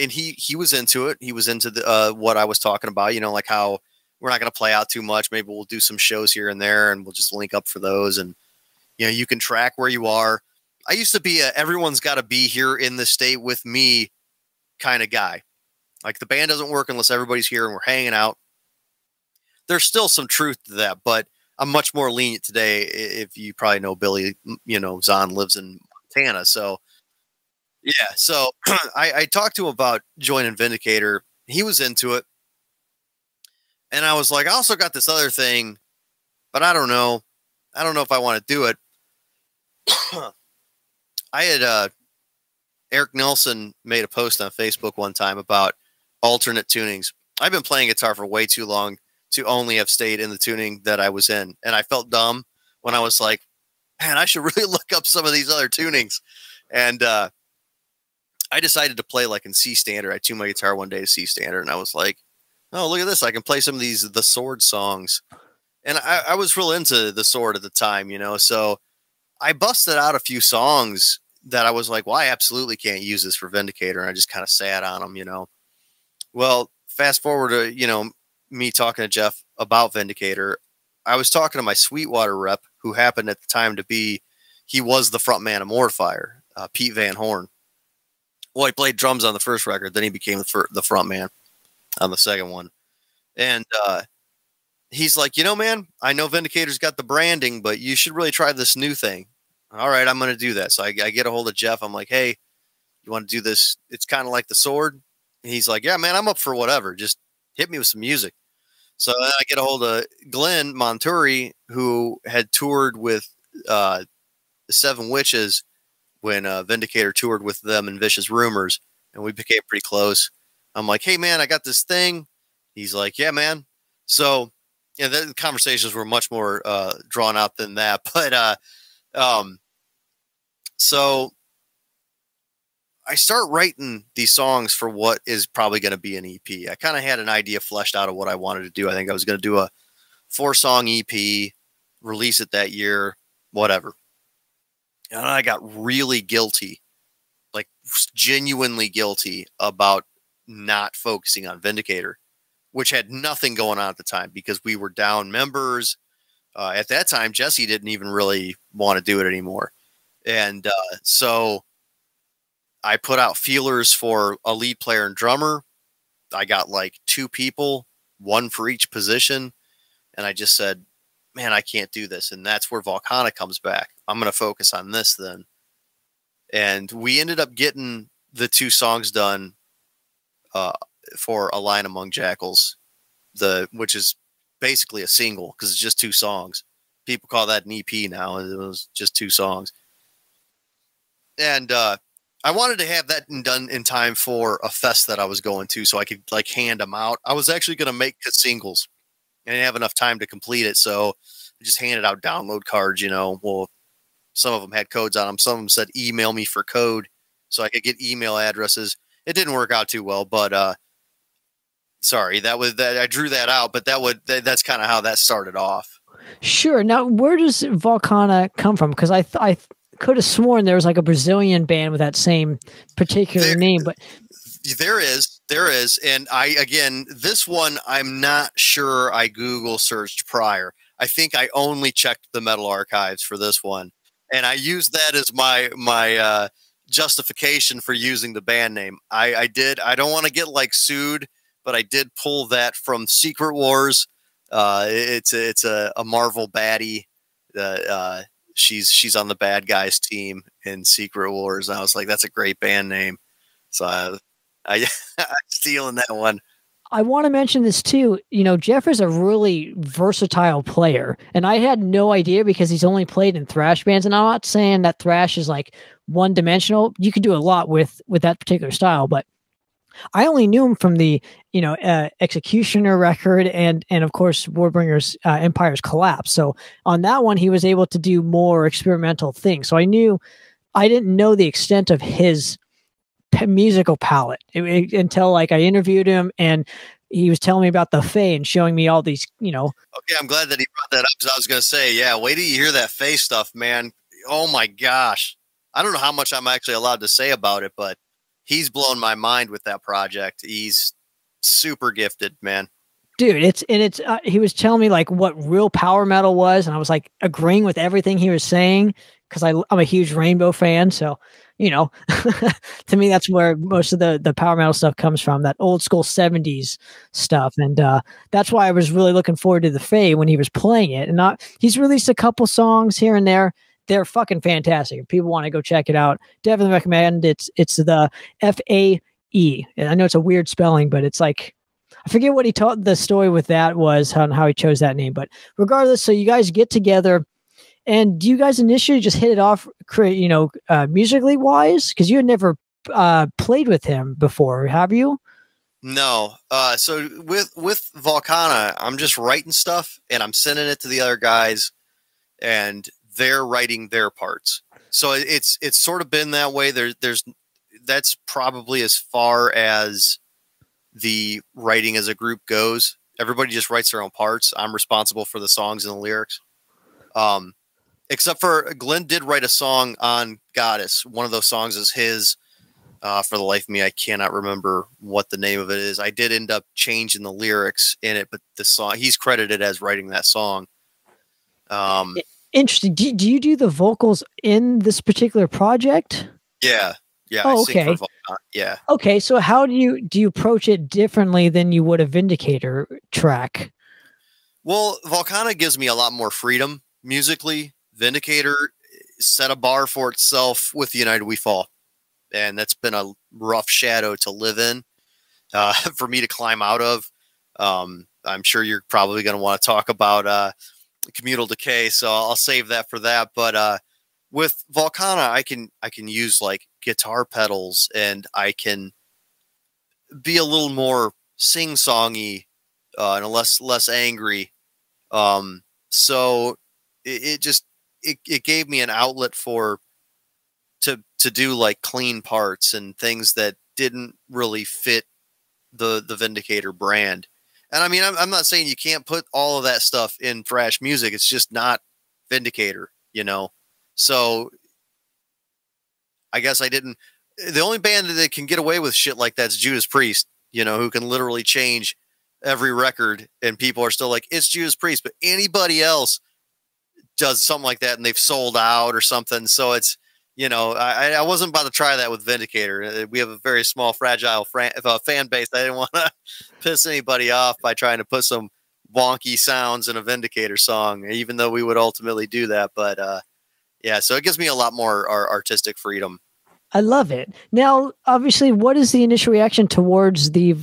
he was into it. He was into what I was talking about, like how we're not going to play out too much. Maybe we'll do some shows here and there, and we'll just link up for those. And, you can track where you are. I used to be everyone's got to be here in the state with me kind of guy. Like, the band doesn't work unless everybody's here and we're hanging out. There's still some truth to that, but I'm much more lenient today. If you probably know Billy, Zahn lives in Montana. So yeah. So I talked to him about joining Vindicator. He was into it. And I was like, I also got this other thing, but I don't know. I don't know if I want to do it. I had Eric Nelson made a post on Facebook one time about alternate tunings. I've been playing guitar for way too long to only have stayed in the tuning that I was in. And I felt dumb when I was like, man, I should really look up some of these other tunings. And I decided to play like in C standard. I tuned my guitar one day to C standard, and I was like, oh, look at this. I can play some of the Sword songs. And I was real into the Sword at the time, you know, so I busted out a few songs that I was like, well, I absolutely can't use this for Vindicator. And I just kind of sat on them, you know. Well, fast forward to, you know, me talking to Jeff about Vindicator. I was talking to my Sweetwater rep, who happened at the time to be, he was the frontman of Mortifier, Pete Van Horn. Well, he played drums on the first record. Then he became the frontman on the second one. And he's like, you know, man, I know Vindicator's got the branding, but you should really try this new thing. All right, I'm going to do that. So I get a hold of Jeff. I'm like, hey, you want to do this? It's kind of like the Sword. And he's like, yeah, man, I'm up for whatever. Just hit me with some music. So then I get a hold of Glenn Monturi, who had toured with the Seven Witches when Vindicator toured with them in Vicious Rumors, and we became pretty close. I'm like, hey, man, I got this thing. He's like, yeah, man. So yeah, the conversations were much more drawn out than that. But so I start writing these songs for what is probably going to be an EP. I kind of had an idea fleshed out of what I wanted to do. I think I was going to do a 4-song EP, release it that year, whatever. And I got really guilty, like genuinely guilty about not focusing on Vindicator, which had nothing going on at the time because we were down members. At that time, Jesse didn't even really want to do it anymore. And so I put out feelers for a lead player and drummer. I got like 2 people, 1 for each position. And I just said, man, I can't do this. And that's where Volcana comes back. I'm going to focus on this then. And we ended up getting the 2 songs done for A Line Among Jackals, which is basically a single because it's just 2 songs. People call that an EP now. It was just 2 songs. And I wanted to have that done in time for a fest that I was going to so I could like hand them out. I was actually going to make the singles and I didn't have enough time to complete it. So I just handed out download cards, you know. Well, some of them had codes on them. Some of them said email me for code so I could get email addresses. It didn't work out too well, but sorry, that was that. I drew that out, but that's kind of how that started off. Sure. Now, where does Volcana come from? Because I could have sworn there was like a Brazilian band with that same particular name, but there is. And again, this one, I'm not sure I Google searched prior. I think I only checked the Metal Archives for this one. And I used that as my justification for using the band name. I don't want to get like sued, but I did pull that from Secret Wars. It's a Marvel baddie. She's on the bad guys team in Secret Wars. And I was like, that's a great band name. So I'm stealing that one. I want to mention this too. You know, Jeff is a really versatile player, and I had no idea because he's only played in thrash bands. And I'm not saying that thrash is like one dimensional. You could do a lot with that particular style, but I only knew him from the, you know, Executioner record and of course Warbringer's Empire's Collapse. So on that one, he was able to do more experimental things. So I didn't know the extent of his musical palette until like I interviewed him and he was telling me about the Fae and showing me all these, you know. Okay, I'm glad that he brought that up because I was going to say, yeah, wait till you hear that Fae stuff, man. Oh my gosh. I don't know how much I'm actually allowed to say about it, but he's blown my mind with that project. He's super gifted, man. Dude, he was telling me like what real power metal was, and I was like agreeing with everything he was saying because I'm a huge Rainbow fan, so you know, to me that's where most of the power metal stuff comes from, that old school 70s stuff, and that's why I was really looking forward to the Fae when he was playing it. And he's released a couple songs here and there. They're fucking fantastic. If people want to go check it out, definitely recommend. It's the FAE. And I know it's a weird spelling, but it's like, I forget what he taught the story with that was on how he chose that name. But regardless, so you guys get together, And do you guys initially just hit it off, musically wise? Because you had never played with him before, have you? No. So with Volcana, I'm just writing stuff and I'm sending it to the other guys, and they're writing their parts. So it's sort of been that way. That's probably as far as the writing as a group goes. Everybody just writes their own parts. I'm responsible for the songs and the lyrics. Except for Glenn did write a song on Goddess. One of those songs is his. For the life of me, I cannot remember what the name of it is. I did end up changing the lyrics in it, but the song, he's credited as writing that song. Interesting. Do you do the vocals in this particular project? Yeah. Yeah. Oh, I sing okay. for yeah. Okay. So how do you approach it differently than you would a Vindicator track? Well, Volcana gives me a lot more freedom musically. Vindicator set a bar for itself with United We Fall. And that's been a rough shadow to live in for me to climb out of. I'm sure you're probably going to want to talk about Communal Decay, so I'll save that for that. But with Volcana, I can use like guitar pedals, and I can be a little more sing-songy and less angry. So it gave me an outlet to do like clean parts and things that didn't really fit the Vindicator brand. And I mean, I'm not saying you can't put all of that stuff in thrash music. It's just not Vindicator, you know? So I guess the only band that can get away with shit like that's Judas Priest, you know, who can literally change every record and people are still like, it's Judas Priest, but anybody else does something like that and they've sold out or something. So it's, you know, I wasn't about to try that with Vindicator. We have a very small, fragile fan base. I didn't want to piss anybody off by trying to put some wonky sounds in a Vindicator song, even though we would ultimately do that. But yeah, so it gives me a lot more artistic freedom. I love it. Now, obviously, what is the initial reaction towards the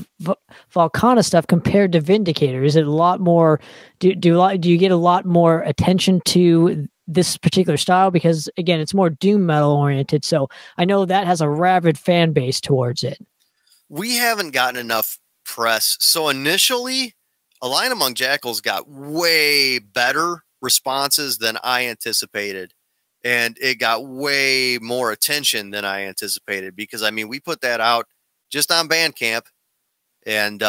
Volcana stuff compared to Vindicator? Is it a lot more? Do you get a lot more attention to this particular style? Because again, it's more doom metal oriented. So I know that has a rabid fan base towards it. We haven't gotten enough press. So initially, A Lion Among Jackals got way better responses than I anticipated. And it got way more attention than I anticipated because, I mean, we put that out just on Bandcamp, and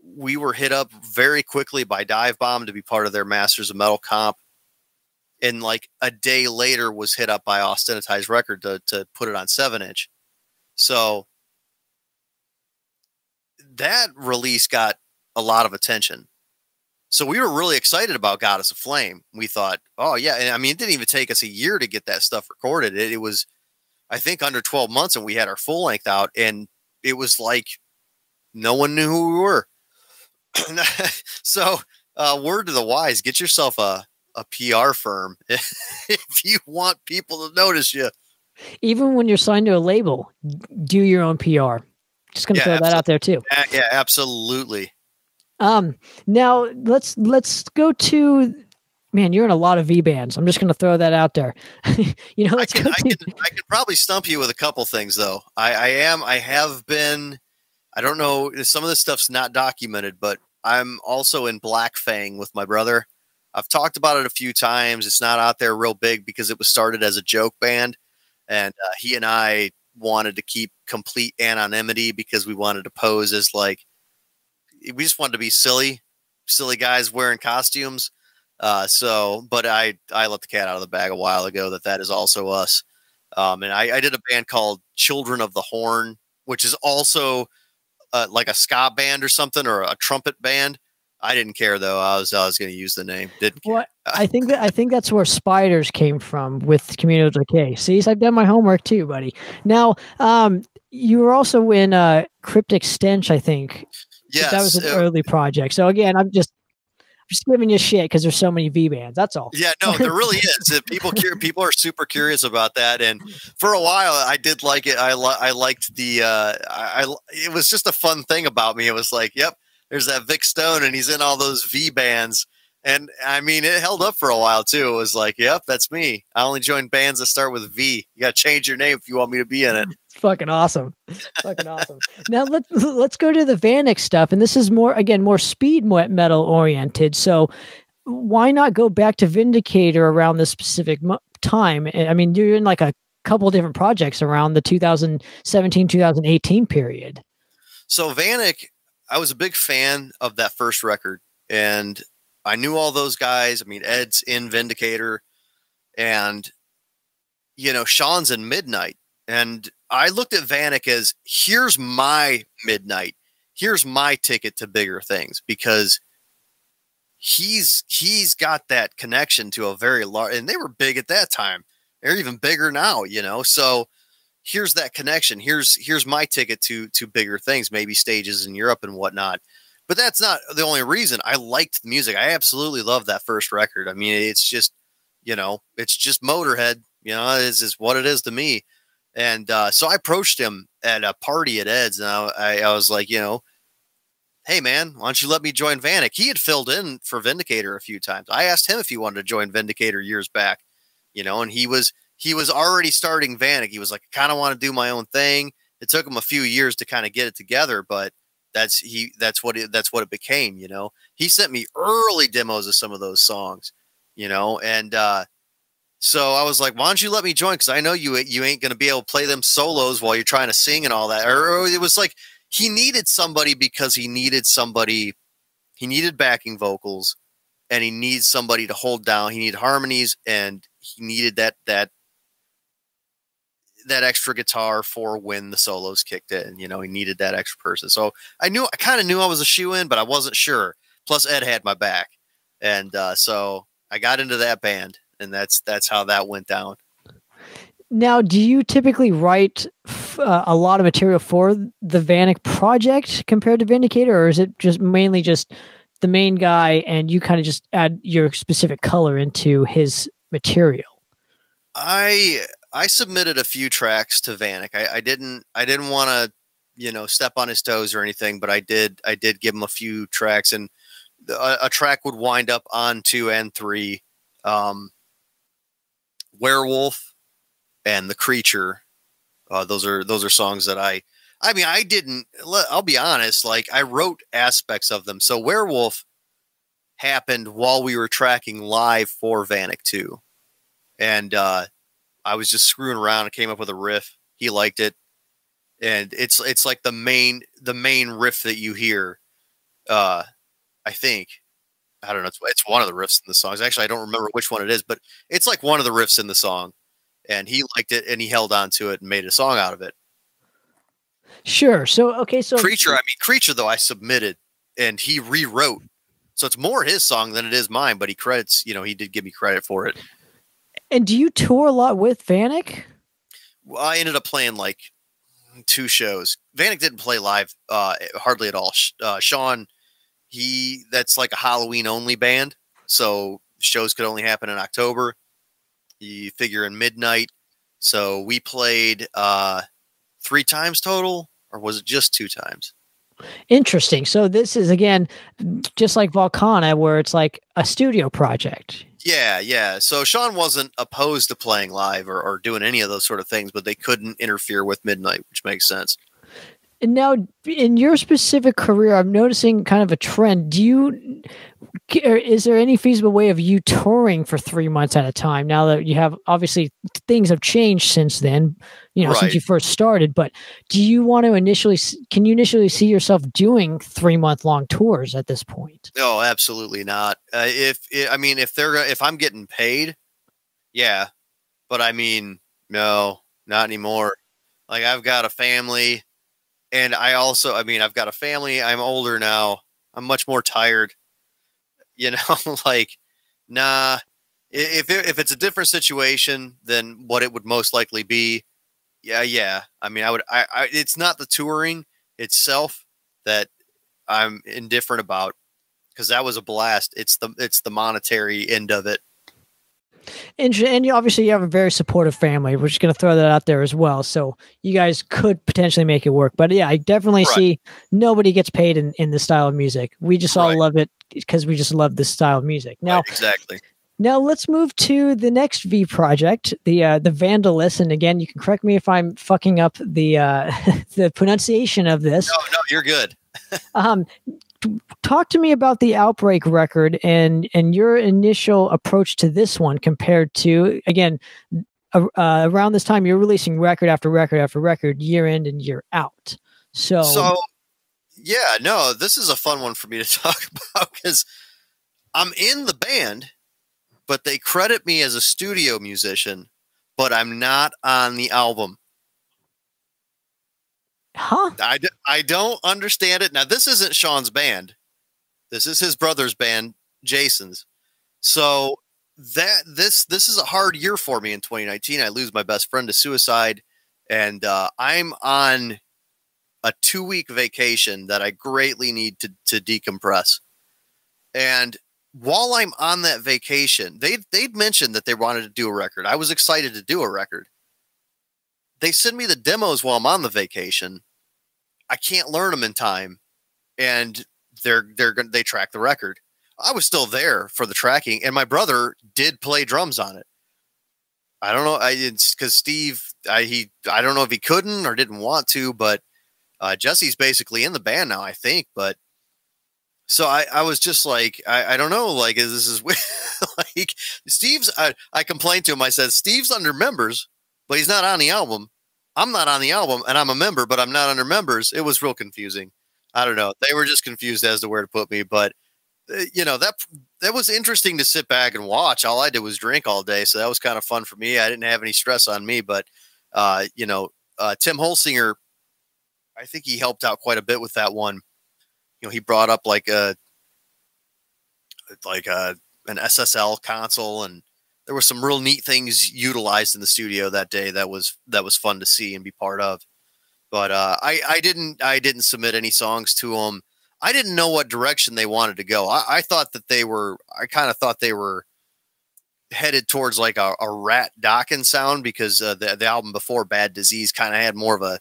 we were hit up very quickly by Dive Bomb to be part of their Masters of Metal comp. And like a day later was hit up by Austenitized Record to put it on 7-inch. So that release got a lot of attention. So we were really excited about Goddess of Flame. We thought, oh yeah. And I mean, it didn't even take us a year to get that stuff recorded. It was, I think, under 12 months, and we had our full length out, and it was like, no one knew who we were. So word to the wise, get yourself a PR firm if you want people to notice you. Even when you're signed to a label, do your own PR. Just going to throw that out there too. Yeah, absolutely. Now let's go to, man, you're in a lot of V bands. I'm just going to throw that out there. You know, I can probably stump you with a couple things though. I have been, I don't know, some of this stuff's not documented, but I'm also in Black Fang with my brother. I've talked about it a few times. It's not out there real big because it was started as a joke band, and he and I wanted to keep complete anonymity because we wanted to pose as like, we just wanted to be silly guys wearing costumes. But I let the cat out of the bag a while ago that is also us. And I did a band called Children of the Horn, which is also like a ska band or something, or a trumpet band. I didn't care though. I was going to use the name. Didn't care. Well, I think that's where Spiders came from with Communal Decay. See, I've done my homework too, buddy. Now, you were also in Cryptic Stench, I think. Yes, that was an early project. So again, I'm just giving you shit because there's so many V bands. That's all. Yeah, no, there really is. People are super curious about that, and for a while, I did like it. I liked the. It was just a fun thing about me. It was like, yep, there's that Vic Stone, and he's in all those V bands. And I mean, it held up for a while too. It was like, yep, that's me. I only join bands that start with V. You got to change your name if you want me to be in it. It's fucking awesome. Fucking awesome. Now let's go to the Vanek stuff. And this is more speed metal oriented. So why not go back to Vindicator around this specific time? I mean, you're in like a couple of different projects around the 2017, 2018 period. So Vanek, I was a big fan of that first record, and I knew all those guys. I mean, Ed's in Vindicator, and, you know, Sean's in Midnight. And I looked at Vanek as, here's my Midnight. Here's my ticket to bigger things, because he's got that connection to a very large, and they were big at that time. They're even bigger now, you know? So here's that connection. Here's my ticket to bigger things, maybe stages in Europe and whatnot. But that's not the only reason. I liked the music. I absolutely loved that first record. I mean, it's just, you know, it's just Motorhead, you know, it's just what it is to me. And so I approached him at a party at Ed's, and I was like, you know, hey man, why don't you let me join Vanek? He had filled in for Vindicator a few times. I asked him if he wanted to join Vindicator years back, you know, and he was already starting Vanek. He was like, I kind of want to do my own thing. It took him a few years to kind of get it together, but that's what it became, you know. He sent me early demos of some of those songs, you know, and so I was like, why don't you let me join? Because I know you ain't going to be able to play them solos while you're trying to sing and all that. Or it was like he needed somebody because he needed backing vocals, and he needs somebody to hold down. He needed harmonies, and he needed that extra guitar for when the solos kicked in. You know, he needed that extra person. So I kind of knew I was a shoe-in, but I wasn't sure. Plus Ed had my back. And so I got into that band, and that's how that went down. Now, do you typically write a lot of material for the Vanek project compared to Vindicator, or is it just mainly just the main guy and you kind of just add your specific color into his material? I submitted a few tracks to Vanek. I didn't want to, you know, step on his toes or anything, but I did give him a few tracks, and a track would wind up on 2 and 3, Werewolf and The Creature. Those are songs that I'll be honest, like I wrote aspects of them. So Werewolf happened while we were tracking live for Vanek 2. And I was just screwing around and came up with a riff. He liked it. And it's like the main riff that you hear. I think, I don't know. It's one of the riffs in the songs. Actually, I don't remember which one it is, but it's like one of the riffs in the song. And he liked it, and he held on to it and made a song out of it. Sure. So, okay. So Creature though, I submitted and he rewrote. So it's more his song than it is mine, but he credits, you know, he did give me credit for it. And do you tour a lot with Vanek? Well, I ended up playing like 2 shows. Vanek didn't play live hardly at all. Sean, that's like a Halloween only band. So shows could only happen in October. You figure in Midnight. So we played 3 times total, or was it just 2 times? Interesting. So this is, again, just like Volcana, where it's like a studio project. Yeah. So Sean wasn't opposed to playing live or doing any of those sort of things, but they couldn't interfere with Midnight, which makes sense. And now, in your specific career, I'm noticing kind of a trend. Is there any feasible way of you touring for 3 months at a time? Now that you have, obviously, things have changed since then, you know, right, since you first started. But can you initially see yourself doing 3-month-long tours at this point? No, absolutely not. If I'm getting paid, yeah, but I mean, no, not anymore. Like I've got a family. And I've got a family. I'm older now. I'm much more tired. You know, like, nah. If it's a different situation than what it would most likely be, yeah. I mean, it's not the touring itself that I'm indifferent about, because that was a blast. It's the monetary end of it. And obviously you have a very supportive family. We're just going to throw that out there as well. So you guys could potentially make it work. But yeah, I definitely see nobody gets paid in this style of music. We just all love it because we just love this style of music. Now, exactly. Now let's move to the next V project, the Vandalist. And again, you can correct me if I'm fucking up the the pronunciation of this. No, you're good. Talk to me about the Outbreak record and your initial approach to this one compared to, again, around this time you're releasing record after record after record, year in and year out. So yeah, no, this is a fun one for me to talk about because I'm in the band, but they credit me as a studio musician, but I'm not on the album. Huh? I don't understand it. Now, this isn't Sean's band. This is his brother's band, Jason's. So this is a hard year for me in 2019. I lose my best friend to suicide, and I'm on a 2-week vacation that I greatly need to decompress. And while I'm on that vacation, they'd mentioned that they wanted to do a record. I was excited to do a record. They send me the demos while I'm on the vacation. I can't learn them in time, and they track the record. I was still there for the tracking, and my brother did play drums on it. I don't know, because Steve, I don't know if he couldn't or didn't want to, but Jesse's basically in the band now, I think. But so I was just like, I don't know, like this is like Steve's. I complained to him. I said, Steve's under members, but he's not on the album. I'm not on the album, and I'm a member, but I'm not under members. It was real confusing. I don't know. They were just confused as to where to put me. But, that was interesting to sit back and watch. All I did was drink all day, so that was kind of fun for me. I didn't have any stress on me. But, Tim Holsinger, I think he helped out quite a bit with that one. He brought up like an SSL console, and there were some real neat things utilized in the studio that day. That was fun to see and be part of. But I didn't submit any songs to them. I didn't know what direction they wanted to go. I kind of thought they were headed towards like a Rat Dawkins sound, because the album before, Bad Disease, kind of had more of a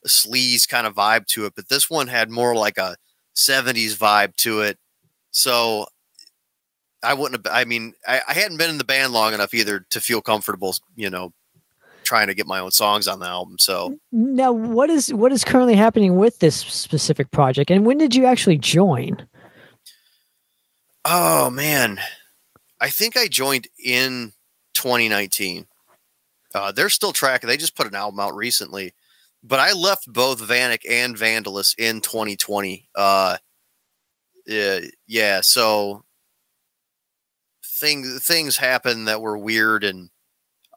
sleaze kind of vibe to it. But this one had more like a 70s vibe to it. So I wouldn't have, I hadn't been in the band long enough either to feel comfortable, trying to get my own songs on the album. So now what is currently happening with this specific project, and when did you actually join? Oh man, I think I joined in 2019. They're still tracking. They just put an album out recently, but I left both Vanek and Vandalist in 2020. Yeah. So things happened that were weird, and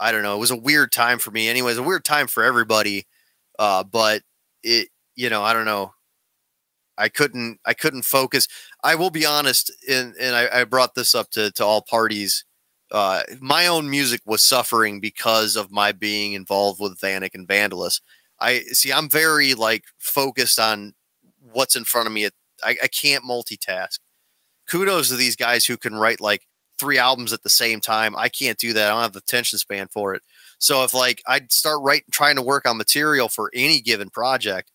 I don't know. It was a weird time for me. Anyways, a weird time for everybody. But it, I don't know. I couldn't focus. I will be honest, and I brought this up to all parties. My own music was suffering because of my being involved with Vanek and Vandalist. I'm very focused on what's in front of me. I can't multitask. Kudos to these guys who can write 3 albums at the same time. I can't do that. I don't have the attention span for it. So if I'd start trying to work on material for any given project,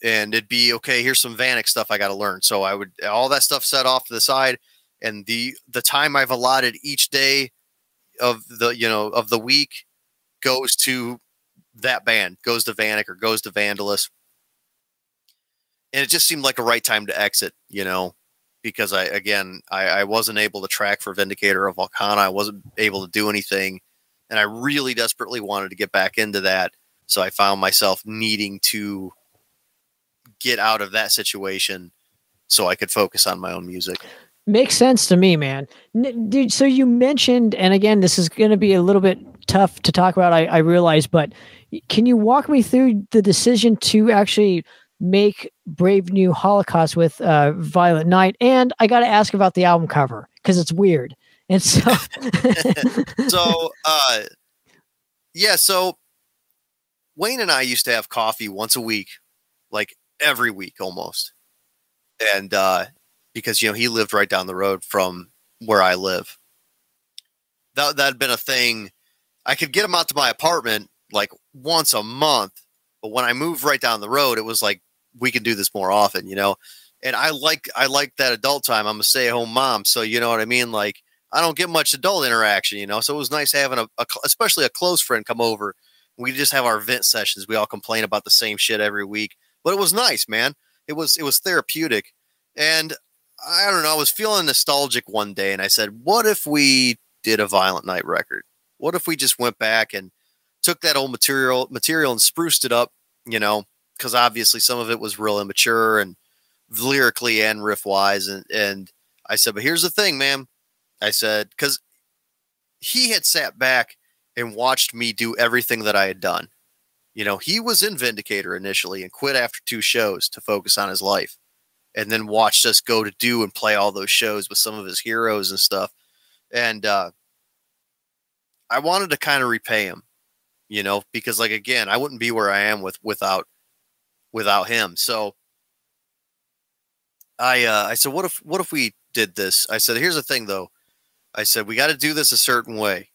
and it'd be okay, here's some Vanek stuff I got to learn. So I would, all that stuff set off to the side, and the time I've allotted each day of the week goes to that band, goes to Vanek or goes to Vandalist. And it just seemed like a right time to exit, because I wasn't able to track for Vindicator or Volcana. I wasn't able to do anything, and I really desperately wanted to get back into that. So I found myself needing to get out of that situation so I could focus on my own music. Makes sense to me, man. Dude, so you mentioned, and again, this is going to be a little bit tough to talk about, I realize, but can you walk me through the decision to actually make Brave New Holocaust with Violet Night? And I got to ask about the album cover because it's weird. And so, so Wayne and I used to have coffee once a week, every week almost. And because, he lived right down the road from where I live. that'd been a thing. I could get them out to my apartment like once a month, but when I moved right down the road, it was like, we can do this more often, you know? And I like that adult time. I'm a stay-at-home mom. So, you know what I mean? Like, I don't get much adult interaction, you know? So it was nice having especially a close friend come over. We just have our vent sessions. We all complain about the same shit every week, but it was nice, man. It was therapeutic. And I don't know, I was feeling nostalgic one day and I said, what if we did a Violent Night record? What if we just went back and took that old material and spruced it up, you know, because obviously some of it was real immature and lyrically and riff wise. And I said, but here's the thing, man. I said, because he had sat back and watched me do everything that I had done. You know, he was in Vindicator initially and quit after 2 shows to focus on his life, and then watched us go to do and play all those shows with some of his heroes and stuff. And I wanted to kind of repay him, you know, because like, again, I wouldn't be where I am without him. So I said, what if we did this? I said, here's the thing though. I said, we got to do this a certain way.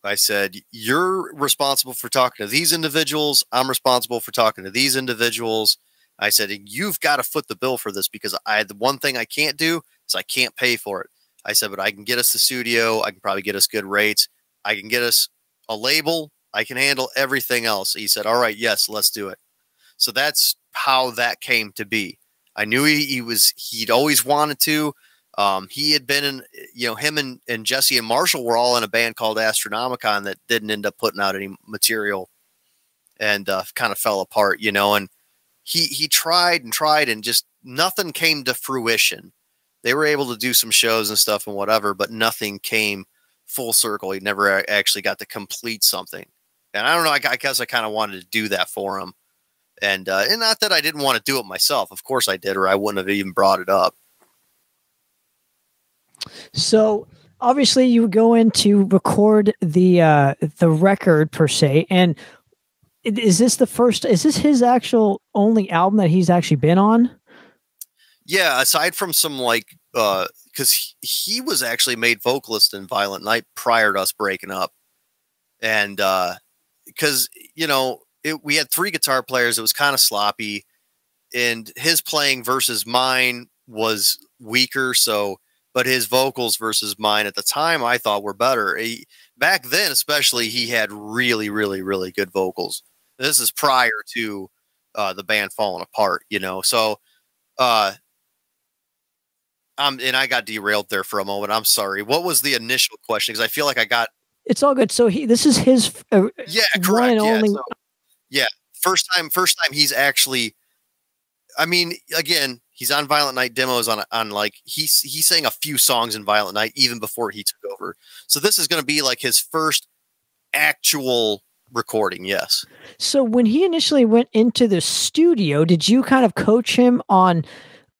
I said, you're responsible for talking to these individuals. I'm responsible for talking to these individuals. I said, you've got to foot the bill for this, because the one thing I can't do is I can't pay for it. I said, but I can get us the studio. I can probably get us good rates. I can get us a label. I can handle everything else. He said, all right, yes, let's do it. So that's how that came to be. I knew he'd always wanted to. He had been in, you know, him and Jesse and Marshall were all in a band called Astronomicon that didn't end up putting out any material, and kind of fell apart, you know, and he tried and just nothing came to fruition. They were able to do some shows and stuff and whatever, but nothing came full circle. He never actually got to complete something. And I don't know, I guess I kind of wanted to do that for him. And not that I didn't want to do it myself. Of course I did, or I wouldn't have even brought it up. So obviously you would go in to record the record per se. And is this his actual only album that he's actually been on? Yeah. Aside from some like, cause he was actually made vocalist in Violent Night prior to us breaking up. And, cause you know, we had 3 guitar players. It was kind of sloppy, and his playing versus mine was weaker. So, but his vocals versus mine at the time, I thought were better. Back then, especially, he had really, really, really good vocals. This is prior to the band falling apart, you know? So, and I got derailed there for a moment. I'm sorry. What was the initial question? Because I feel like I got... It's all good. So this is his yeah, correct. Yeah, only... yeah. First time he's actually... I mean, again, he's on Violent Night demos on like, he sang a few songs in Violent Night even before he took over. So this is going to be like his first actual recording. Yes. So when he initially went into the studio, did you kind of coach him on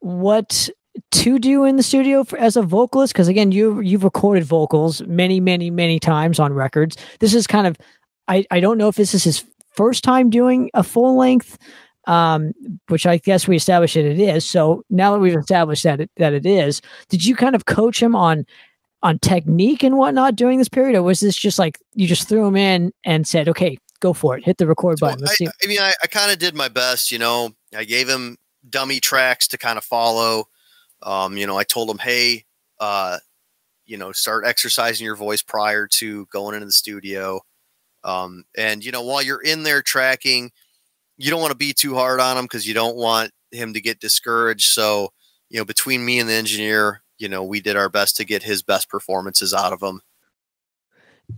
what to do in the studio as a vocalist? Because again, you've recorded vocals many, many, many times on records. This is kind of, I don't know if this is his first time doing a full length, which I guess we established that it is. So now that we've established that it is, did you kind of coach him on technique and whatnot during this period? Or was this just like, you just threw him in and said, okay, go for it, hit the record button. Let's see. I mean, I kind of did my best, you know. I gave him dummy tracks to kind of follow. You know, I told him, hey, you know, start exercising your voice prior to going into the studio. And, you know, while you're in there tracking, you don't want to be too hard on him because you don't want him to get discouraged. So, you know, between me and the engineer, you know, we did our best to get his best performances out of him.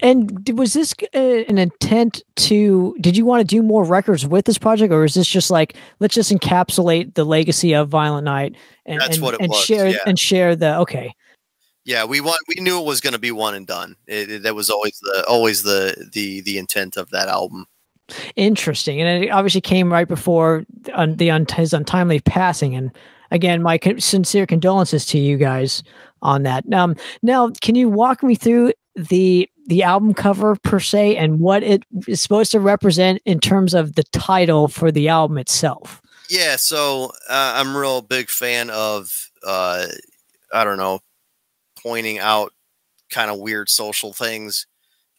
And was this an intent to, did you want to do more records with this project, or is this just like, let's just encapsulate the legacy of Violent Night and, That's what it and was, share yeah. and share the, okay. Yeah, we knew it was going to be one and done. That was always the intent of that album. Interesting. And it obviously came right before his untimely passing. And again, my sincere condolences to you guys on that. Now, can you walk me through the album cover per se and what it is supposed to represent in terms of the title for the album itself? Yeah, so I'm a real big fan of, I don't know, pointing out kind of weird social things.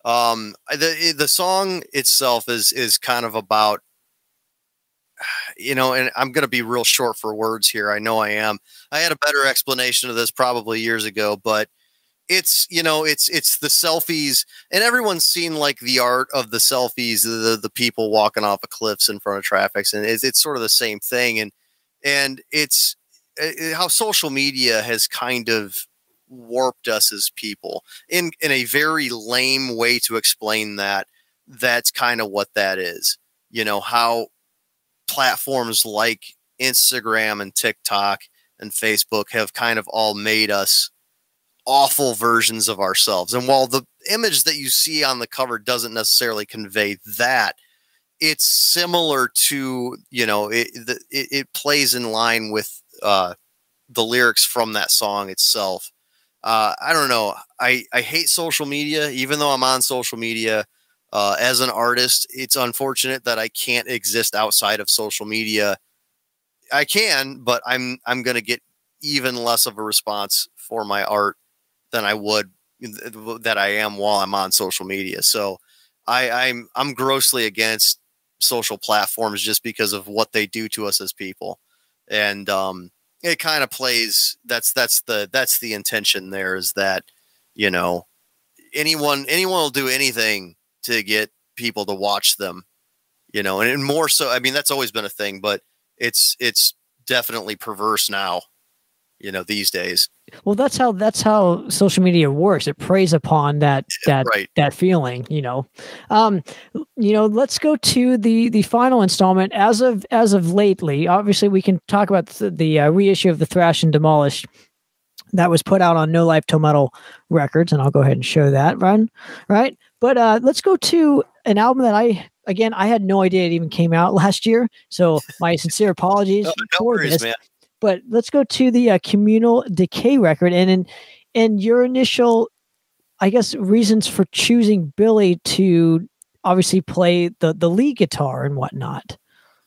The song itself is kind of about, and I'm going to be real short for words here. I know I am. I had a better explanation of this probably years ago, but it's the selfies, and everyone's seen like the art of the selfies, the people walking off of cliffs in front of traffics, and it's sort of the same thing. And it's how social media has kind of warped us as people in a very lame way to explain that. That's kind of what that is. How platforms like Instagram and TikTok and Facebook have kind of all made us awful versions of ourselves. And while the image that you see on the cover doesn't necessarily convey that, it's similar to, it plays in line with the lyrics from that song itself. I don't know. I hate social media, even though I'm on social media. As an artist, it's unfortunate that I can't exist outside of social media. I can, but I'm going to get even less of a response for my art than I would that I am while I'm on social media. So I'm grossly against social platforms just because of what they do to us as people. And it kind of plays, that's the intention there, is that, anyone will do anything to get people to watch them, and more so, I mean, that's always been a thing, but it's definitely perverse now, these days. Well, that's how social media works. It preys upon that Right. that feeling, let's go to the final installment as of lately. Obviously, we can talk about the reissue of the Thrash and Demolished that was put out on No Life Till Metal Records, and I'll go ahead and show that right. But let's go to an album that I had no idea it even came out last year. So my sincere apologies for this. Man. But let's go to the Communal Decay record, and your initial, I guess, reasons for choosing Billy to obviously play the lead guitar and whatnot.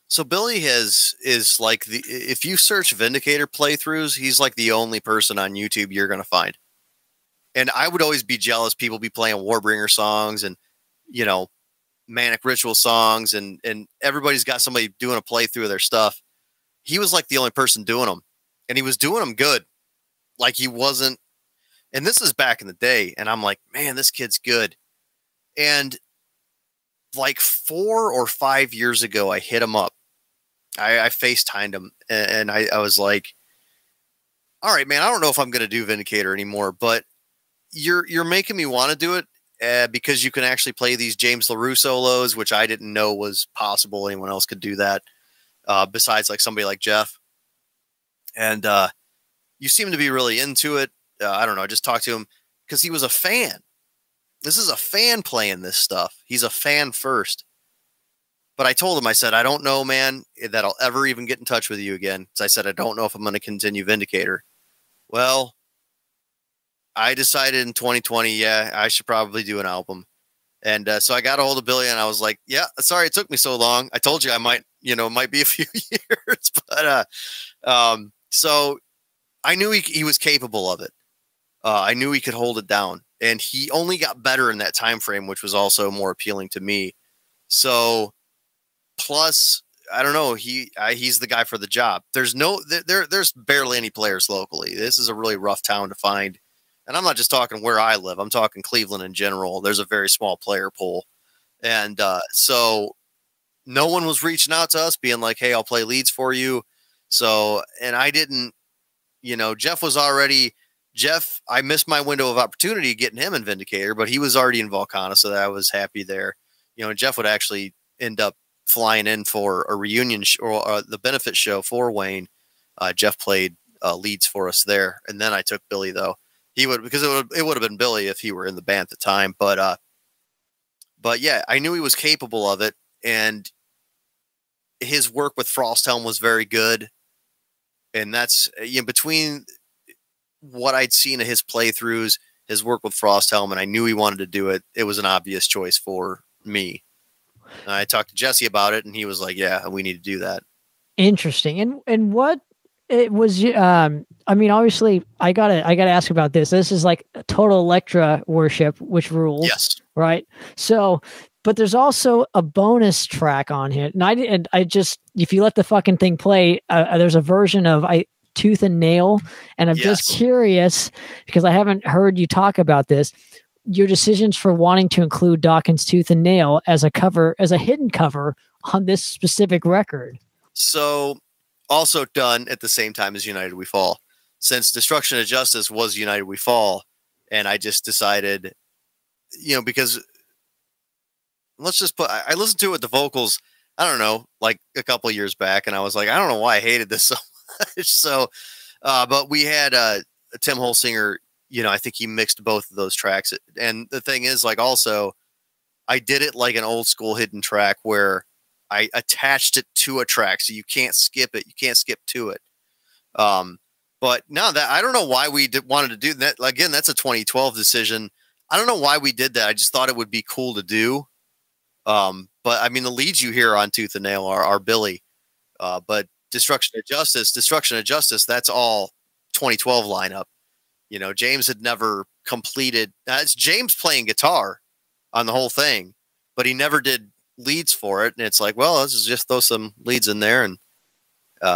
So Billy is like if you search Vindicator playthroughs, he's like the only person on YouTube you're going to find. And I would always be jealous. People be playing Warbringer songs and, Manic Ritual songs, and everybody's got somebody doing a playthrough of their stuff. He was like the only person doing them, and he was doing them good. Like he wasn't, and this is back in the day. And I'm like, man, this kid's good. And like 4 or 5 years ago, I hit him up. I FaceTimed him, and I was like, all right, man, I don't know if I'm going to do Vindicator anymore, but you're making me want to do it because you can actually play these James LaRue solos, which I didn't know was possible. Anyone else could do that. Besides like somebody like Jeff. And you seem to be really into it. I don't know. I just talked to him because he was a fan. This is a fan playing this stuff. He's a fan first. But I told him, I said, I don't know, man, that I'll ever even get in touch with you again. So I said, I don't know if I'm going to continue Vindicator. Well, I decided in 2020, yeah, I should probably do an album. And so I got a hold of Billy, and I was like, yeah, sorry it took me so long. I told you I might, it might be a few years. But so I knew he was capable of it. I knew he could hold it down. And he only got better in that time frame, which was also more appealing to me. So plus, I don't know, he's the guy for the job. There's barely any players locally. This is a really rough town to find. And I'm not just talking where I live. I'm talking Cleveland in general. There's a very small player pool. And so no one was reaching out to us being like, hey, I'll play leads for you. So, and I didn't, Jeff, I missed my window of opportunity getting him in Vindicator, but he was already in Volcana, so I was happy there. Jeff would actually end up flying in for a reunion or the benefit show for Wayne. Jeff played leads for us there. And then I took Billy, though. Because it would have been Billy if he were in the band at the time. But yeah, I knew he was capable of it, and his work with Frosthelm was very good. And that's between what I'd seen of his playthroughs, his work with Frosthelm, and I knew he wanted to do it. It was an obvious choice for me. And I talked to Jesse about it, and he was like, "Yeah, we need to do that." Interesting. And what it was. I mean, obviously, I gotta ask about this. This is like total Electra worship, which rules. Yes. Right. So, but there's also a bonus track on here, and I just, if you let the fucking thing play, there's a version of Tooth and Nail, and I'm just curious because I haven't heard you talk about this. Your decisions for wanting to include Dawkins' Tooth and Nail as a cover, as a hidden cover on this specific record. So, also done at the same time as United We Fall. Since Destruction of Justice was United We Fall, and I just decided, you know, because let's just put, I listened to it with the vocals, I don't know, like a couple of years back, and I was like, I don't know why I hated this so much. So, but we had Tim Holsinger, you know, I think he mixed both of those tracks. And the thing is, like, also, I did it like an old school hidden track where I attached it to a track, so you can't skip it. You can't skip to it. But no, that I don't know why we wanted to do that. Again, that's a 2012 decision. I don't know why we did that. I just thought it would be cool to do. But I mean, the leads you hear on Tooth and Nail are Billy. But Destruction of Justice, that's all 2012 lineup. You know, James had never completed. It's James playing guitar on the whole thing, but he never did leads for it. And it's like, well, let's just throw some leads in there and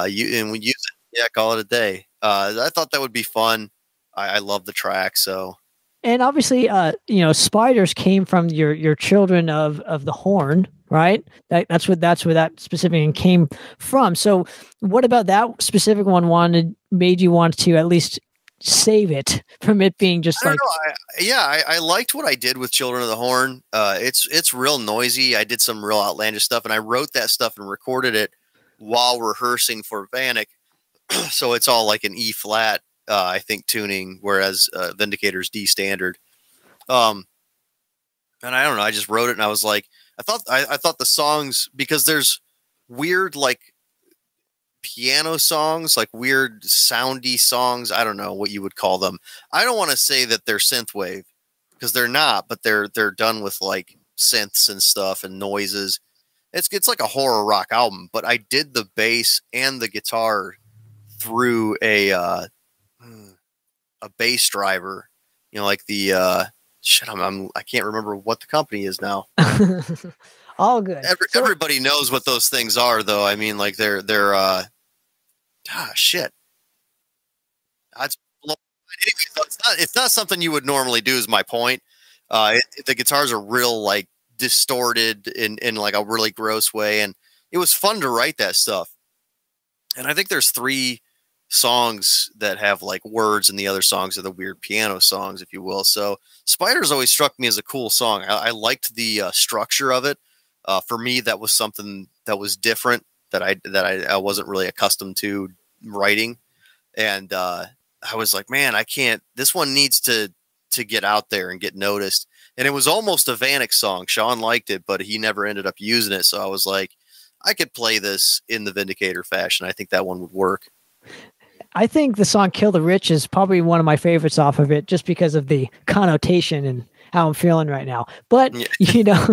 we use it. Yeah, call it a day. I thought that would be fun. I love the track. So, and obviously, you know, Spiders came from your Children of the Horn, right? That's where that specific one came from. So, what about that specific one made you want to at least save it from it being just like? I liked what I did with Children of the Horn. It's real noisy. I did some real outlandish stuff, and I wrote that stuff and recorded it while rehearsing for Vanek. So it's all like an E flat, I think, tuning, whereas Vindicator's D standard. And I don't know, I just wrote it and I was like, I thought the songs, because there's weird like piano songs, like weird soundy songs. I don't know what you would call them. I don't want to say that they're synthwave because they're not, but they're done with like synths and stuff and noises. It's like a horror rock album, but I did the bass and the guitar through a bass driver, you know, like the I can't remember what the company is now. All good. Everybody knows what those things are, though. I mean, like they're shit. That's anyway, so it's not something you would normally do. Is my point. The guitars are real like distorted in like a really gross way, and it was fun to write that stuff. And I think there's 3 songs that have like words, and the other songs are the weird piano songs, if you will. So Spiders always struck me as a cool song. I liked the structure of it. For me, that was something that was different that I wasn't really accustomed to writing. And I was like, man, this one needs to get out there and get noticed. And it was almost a Vanek song. Sean liked it, but he never ended up using it. So I was like, I could play this in the Vindicator fashion. I think that one would work. I think the song Kill the Rich is probably one of my favorites off of it, just because of the connotation and how I'm feeling right now. But, yeah. You know,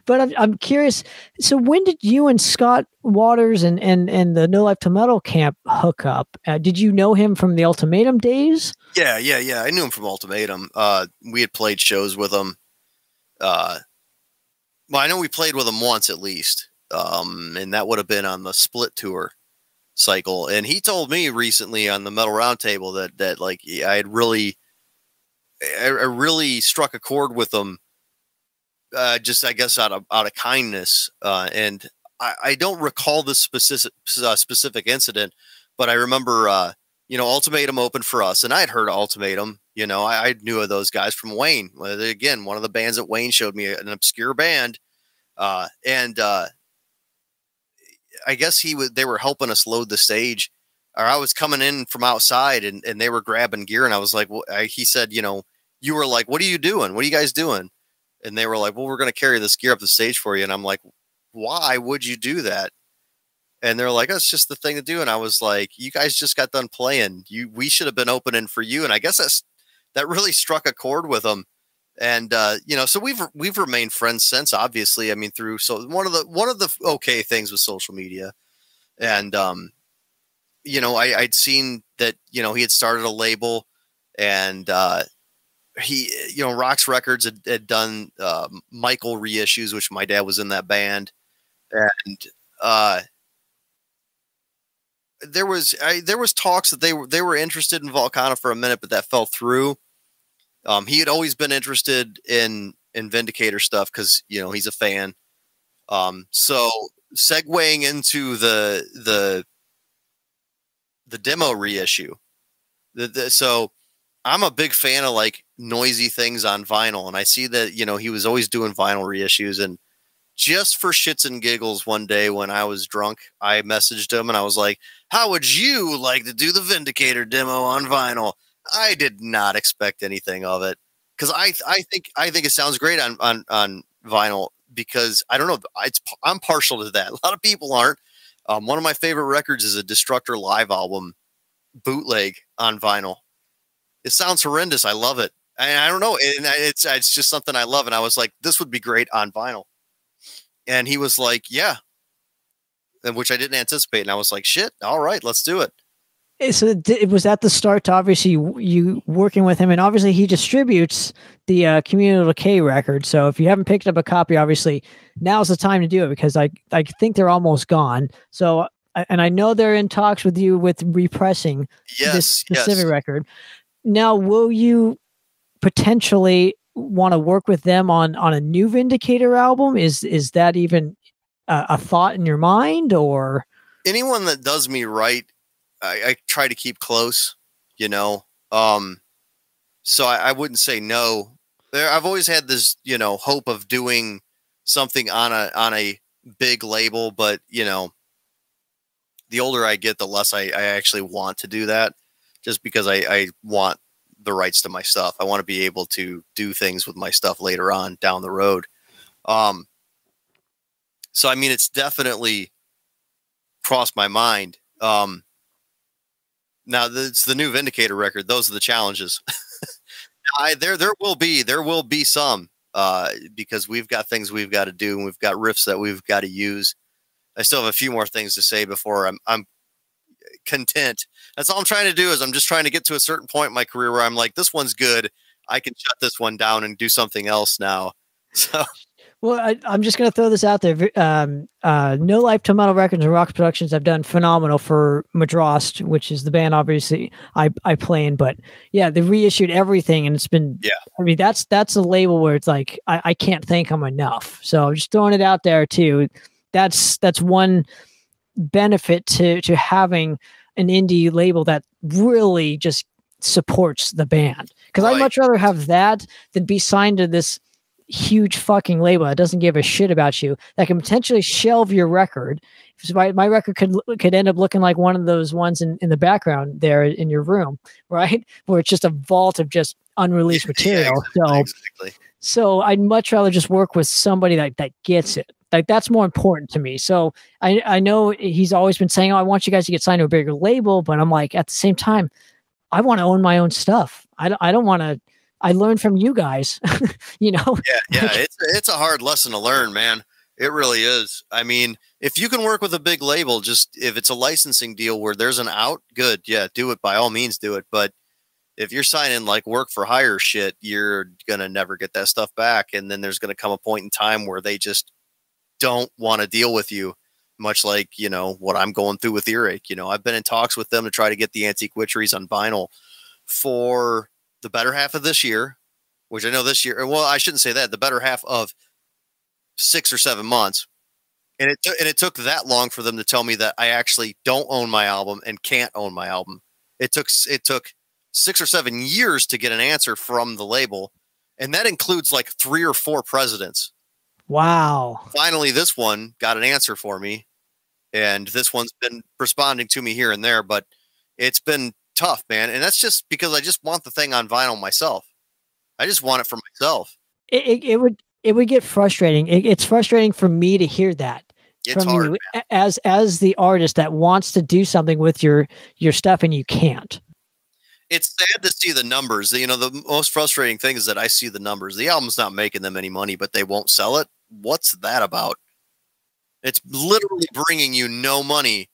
but I'm curious. So when did you and Scott Waters and the No Life to Metal camp hook up? Did you know him from the Ultimatum days? Yeah. I knew him from Ultimatum. We had played shows with him. Well, I know we played with him once at least. And that would have been on the Split tour cycle. And he told me recently on the Metal Roundtable that like I really struck a chord with him, just I guess out of kindness. And I don't recall this specific incident, but I remember you know, Ultimatum opened for us, and I had heard of Ultimatum. You know, I knew of those guys from Wayne. Again, one of the bands that Wayne showed me, an obscure band, and I guess they were helping us load the stage, or I was coming in from outside and they were grabbing gear. And I was like, well, he said, you know, you were like, what are you doing? What are you guys doing? And they were like, well, we're going to carry this gear up the stage for you. And I'm like, why would you do that? And they're like, that's just the thing to do. And I was like, you guys just got done playing. We should have been opening for you. And I guess that really struck a chord with them. And, you know, so we've remained friends since, obviously. I mean, one of the okay things with social media. And, you know, I'd seen that, you know, he had started a label, and he, you know, Rox Records had done Michael reissues, which my dad was in that band. And there was talks that they were interested in Volcano for a minute, but that fell through. He had always been interested in Vindicator stuff because, you know, he's a fan. So segueing into the demo reissue, so I'm a big fan of like noisy things on vinyl, and I see that, you know, he was always doing vinyl reissues, and just for shits and giggles, one day when I was drunk, I messaged him and I was like, "How would you like to do the Vindicator demo on vinyl?" I did not expect anything of it, because I think it sounds great on vinyl, because I don't know, I'm partial to that. A lot of people aren't. One of my favorite records is a Destructor live album bootleg on vinyl. It sounds horrendous. I love it. I don't know. And it's just something I love. And I was like, this would be great on vinyl. And he was like, yeah. And which I didn't anticipate. And I was like, shit, all right, let's do it. So it was at the start to obviously you working with him, and obviously he distributes the Communal Decay record. So if you haven't picked up a copy, obviously now's the time to do it, because I think they're almost gone. So, and I know they're in talks with you with repressing this specific record. Now, will you potentially want to work with them on a new Vindicator album? Is that even a thought in your mind? Or anyone that does me right, I try to keep close, you know. So I wouldn't say no. I've always had this, you know, hope of doing something on a big label, but, you know, the older I get, the less I actually want to do that, just because I want the rights to my stuff. I want to be able to do things with my stuff later on down the road. So, I mean, it's definitely crossed my mind. Now it's the new Vindicator record. Those are the challenges. There will be some, because we've got things we've got to do, and we've got riffs that we've got to use. I still have a few more things to say before I'm content. That's all I'm trying to do, is I'm just trying to get to a certain point in my career where I'm like, this one's good. I can shut this one down and do something else now. So. Well, I'm just going to throw this out there. No Life to Metal Records and Rox Productions have done phenomenal for Madrost, which is the band obviously I play in. But yeah, they reissued everything, and it's been, I mean, that's a label where it's like, I can't thank them enough. So I'm just throwing it out there too. That's one benefit to having an indie label that really just supports the band. Because I'd much rather have that than be signed to this huge fucking label that doesn't give a shit about you, that can potentially shelve your record. My record could end up looking like one of those ones in the background there in your room, right? Where it's just a vault of just unreleased material. Exactly. So I'd much rather just work with somebody that gets it. Like, that's more important to me. So I know he's always been saying, "Oh, I want you guys to get signed to a bigger label," but I'm like, at the same time, I want to own my own stuff. I don't want to. I learned from you guys, you know? Yeah. It's a hard lesson to learn, man. It really is. I mean, if you can work with a big label, just if it's a licensing deal where there's an out, good. Yeah, do it. By all means, do it. But if you're signing like work for hire shit, you're going to never get that stuff back. And then there's going to come a point in time where they just don't want to deal with you, much like, you know, what I'm going through with Earache. You know, I've been in talks with them to try to get the Antique Witcheries on vinyl for the better half of this year, which I know this year, well, I shouldn't say that, the better half of 6 or 7 months. And it took that long for them to tell me that I actually don't own my album and can't own my album. It took 6 or 7 years to get an answer from the label. And that includes like 3 or 4 presidents. Wow. Finally, this one got an answer for me. And this one's been responding to me here and there, but it's been tough, man. And that's just because I just want the thing on vinyl myself. I just want it for myself. It would get frustrating. It's frustrating for me to hear that. It's from hard, you, as the artist that wants to do something with your stuff and you can't. It's sad to see the numbers. You know, the most frustrating thing is that I see the numbers. The album's not making them any money, but they won't sell it. What's that about? It's literally bringing you no money,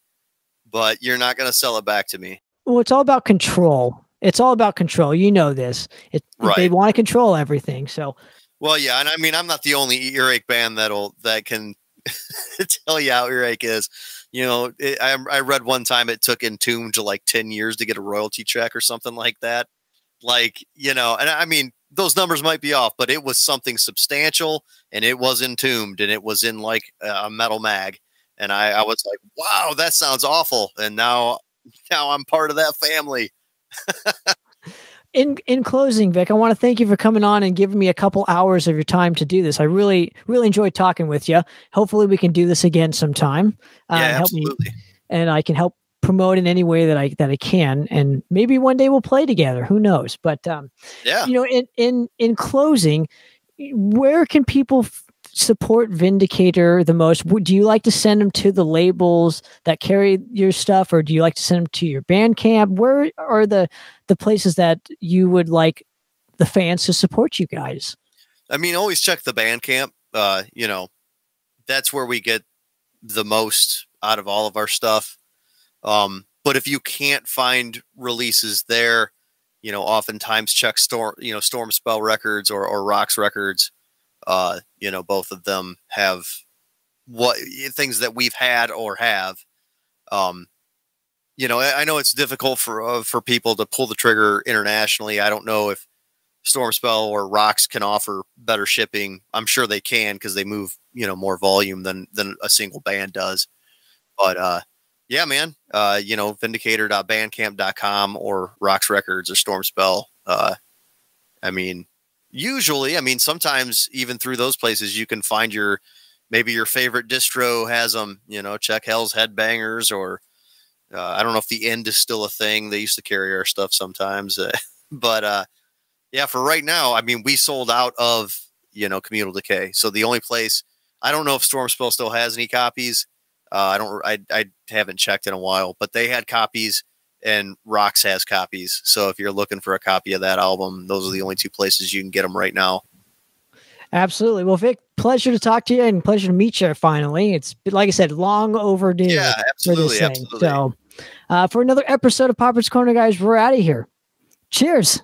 but you're not going to sell it back to me. Well, it's all about control. It's all about control. You know this. Right. They want to control everything. So, well, yeah, and I mean, I'm not the only earache band that can tell you how earache is. You know, I read one time it took Entombed to like 10 years to get a royalty check or something like that. Like, you know, and I mean, those numbers might be off, but it was something substantial, and it was Entombed, and it was in like a metal mag. And I was like, wow, that sounds awful. And now I'm part of that family. In closing, Vic, I want to thank you for coming on and giving me a couple hours of your time to do this. I really, really enjoyed talking with you. Hopefully we can do this again sometime. Yeah, absolutely. And I can help promote in any way that I can. And maybe one day we'll play together. Who knows? But, yeah, you know, in closing, where can people support Vindicator the most? Do you like to send them to the labels that carry your stuff, or do you like to send them to your Bandcamp? Where are the places that you would like the fans to support you guys? I mean, always check the Bandcamp. You know, that's where we get the most out of all of our stuff. But if you can't find releases there, you know, oftentimes check Storm Spell Records or Rocks Records. You know, both of them have things that we've had or have. You know, I know it's difficult for people to pull the trigger internationally. I don't know if Storm Spell or Rocks can offer better shipping. I'm sure they can, because they move, you know, more volume than a single band does. But yeah, man, you know, vindicator.bandcamp.com or Rocks Records or Storm Spell. I mean, usually, I mean, sometimes even through those places, you can find maybe your favorite distro has them. You know, check Hell's Headbangers, or I don't know if The End is still a thing. They used to carry our stuff sometimes, but yeah, for right now, I mean, we sold out of, you know, Communal Decay. So the only place, I don't know if Storm Spell still has any copies. I haven't checked in a while, but they had copies, and Rocks has copies. So if you're looking for a copy of that album, those are the only two places you can get them right now. Absolutely. Well, Vic, pleasure to talk to you, and pleasure to meet you finally. It's, like I said, long overdue. Yeah, absolutely. For this thing. So for another episode of Poppitt's Corner, guys, we're out of here. Cheers.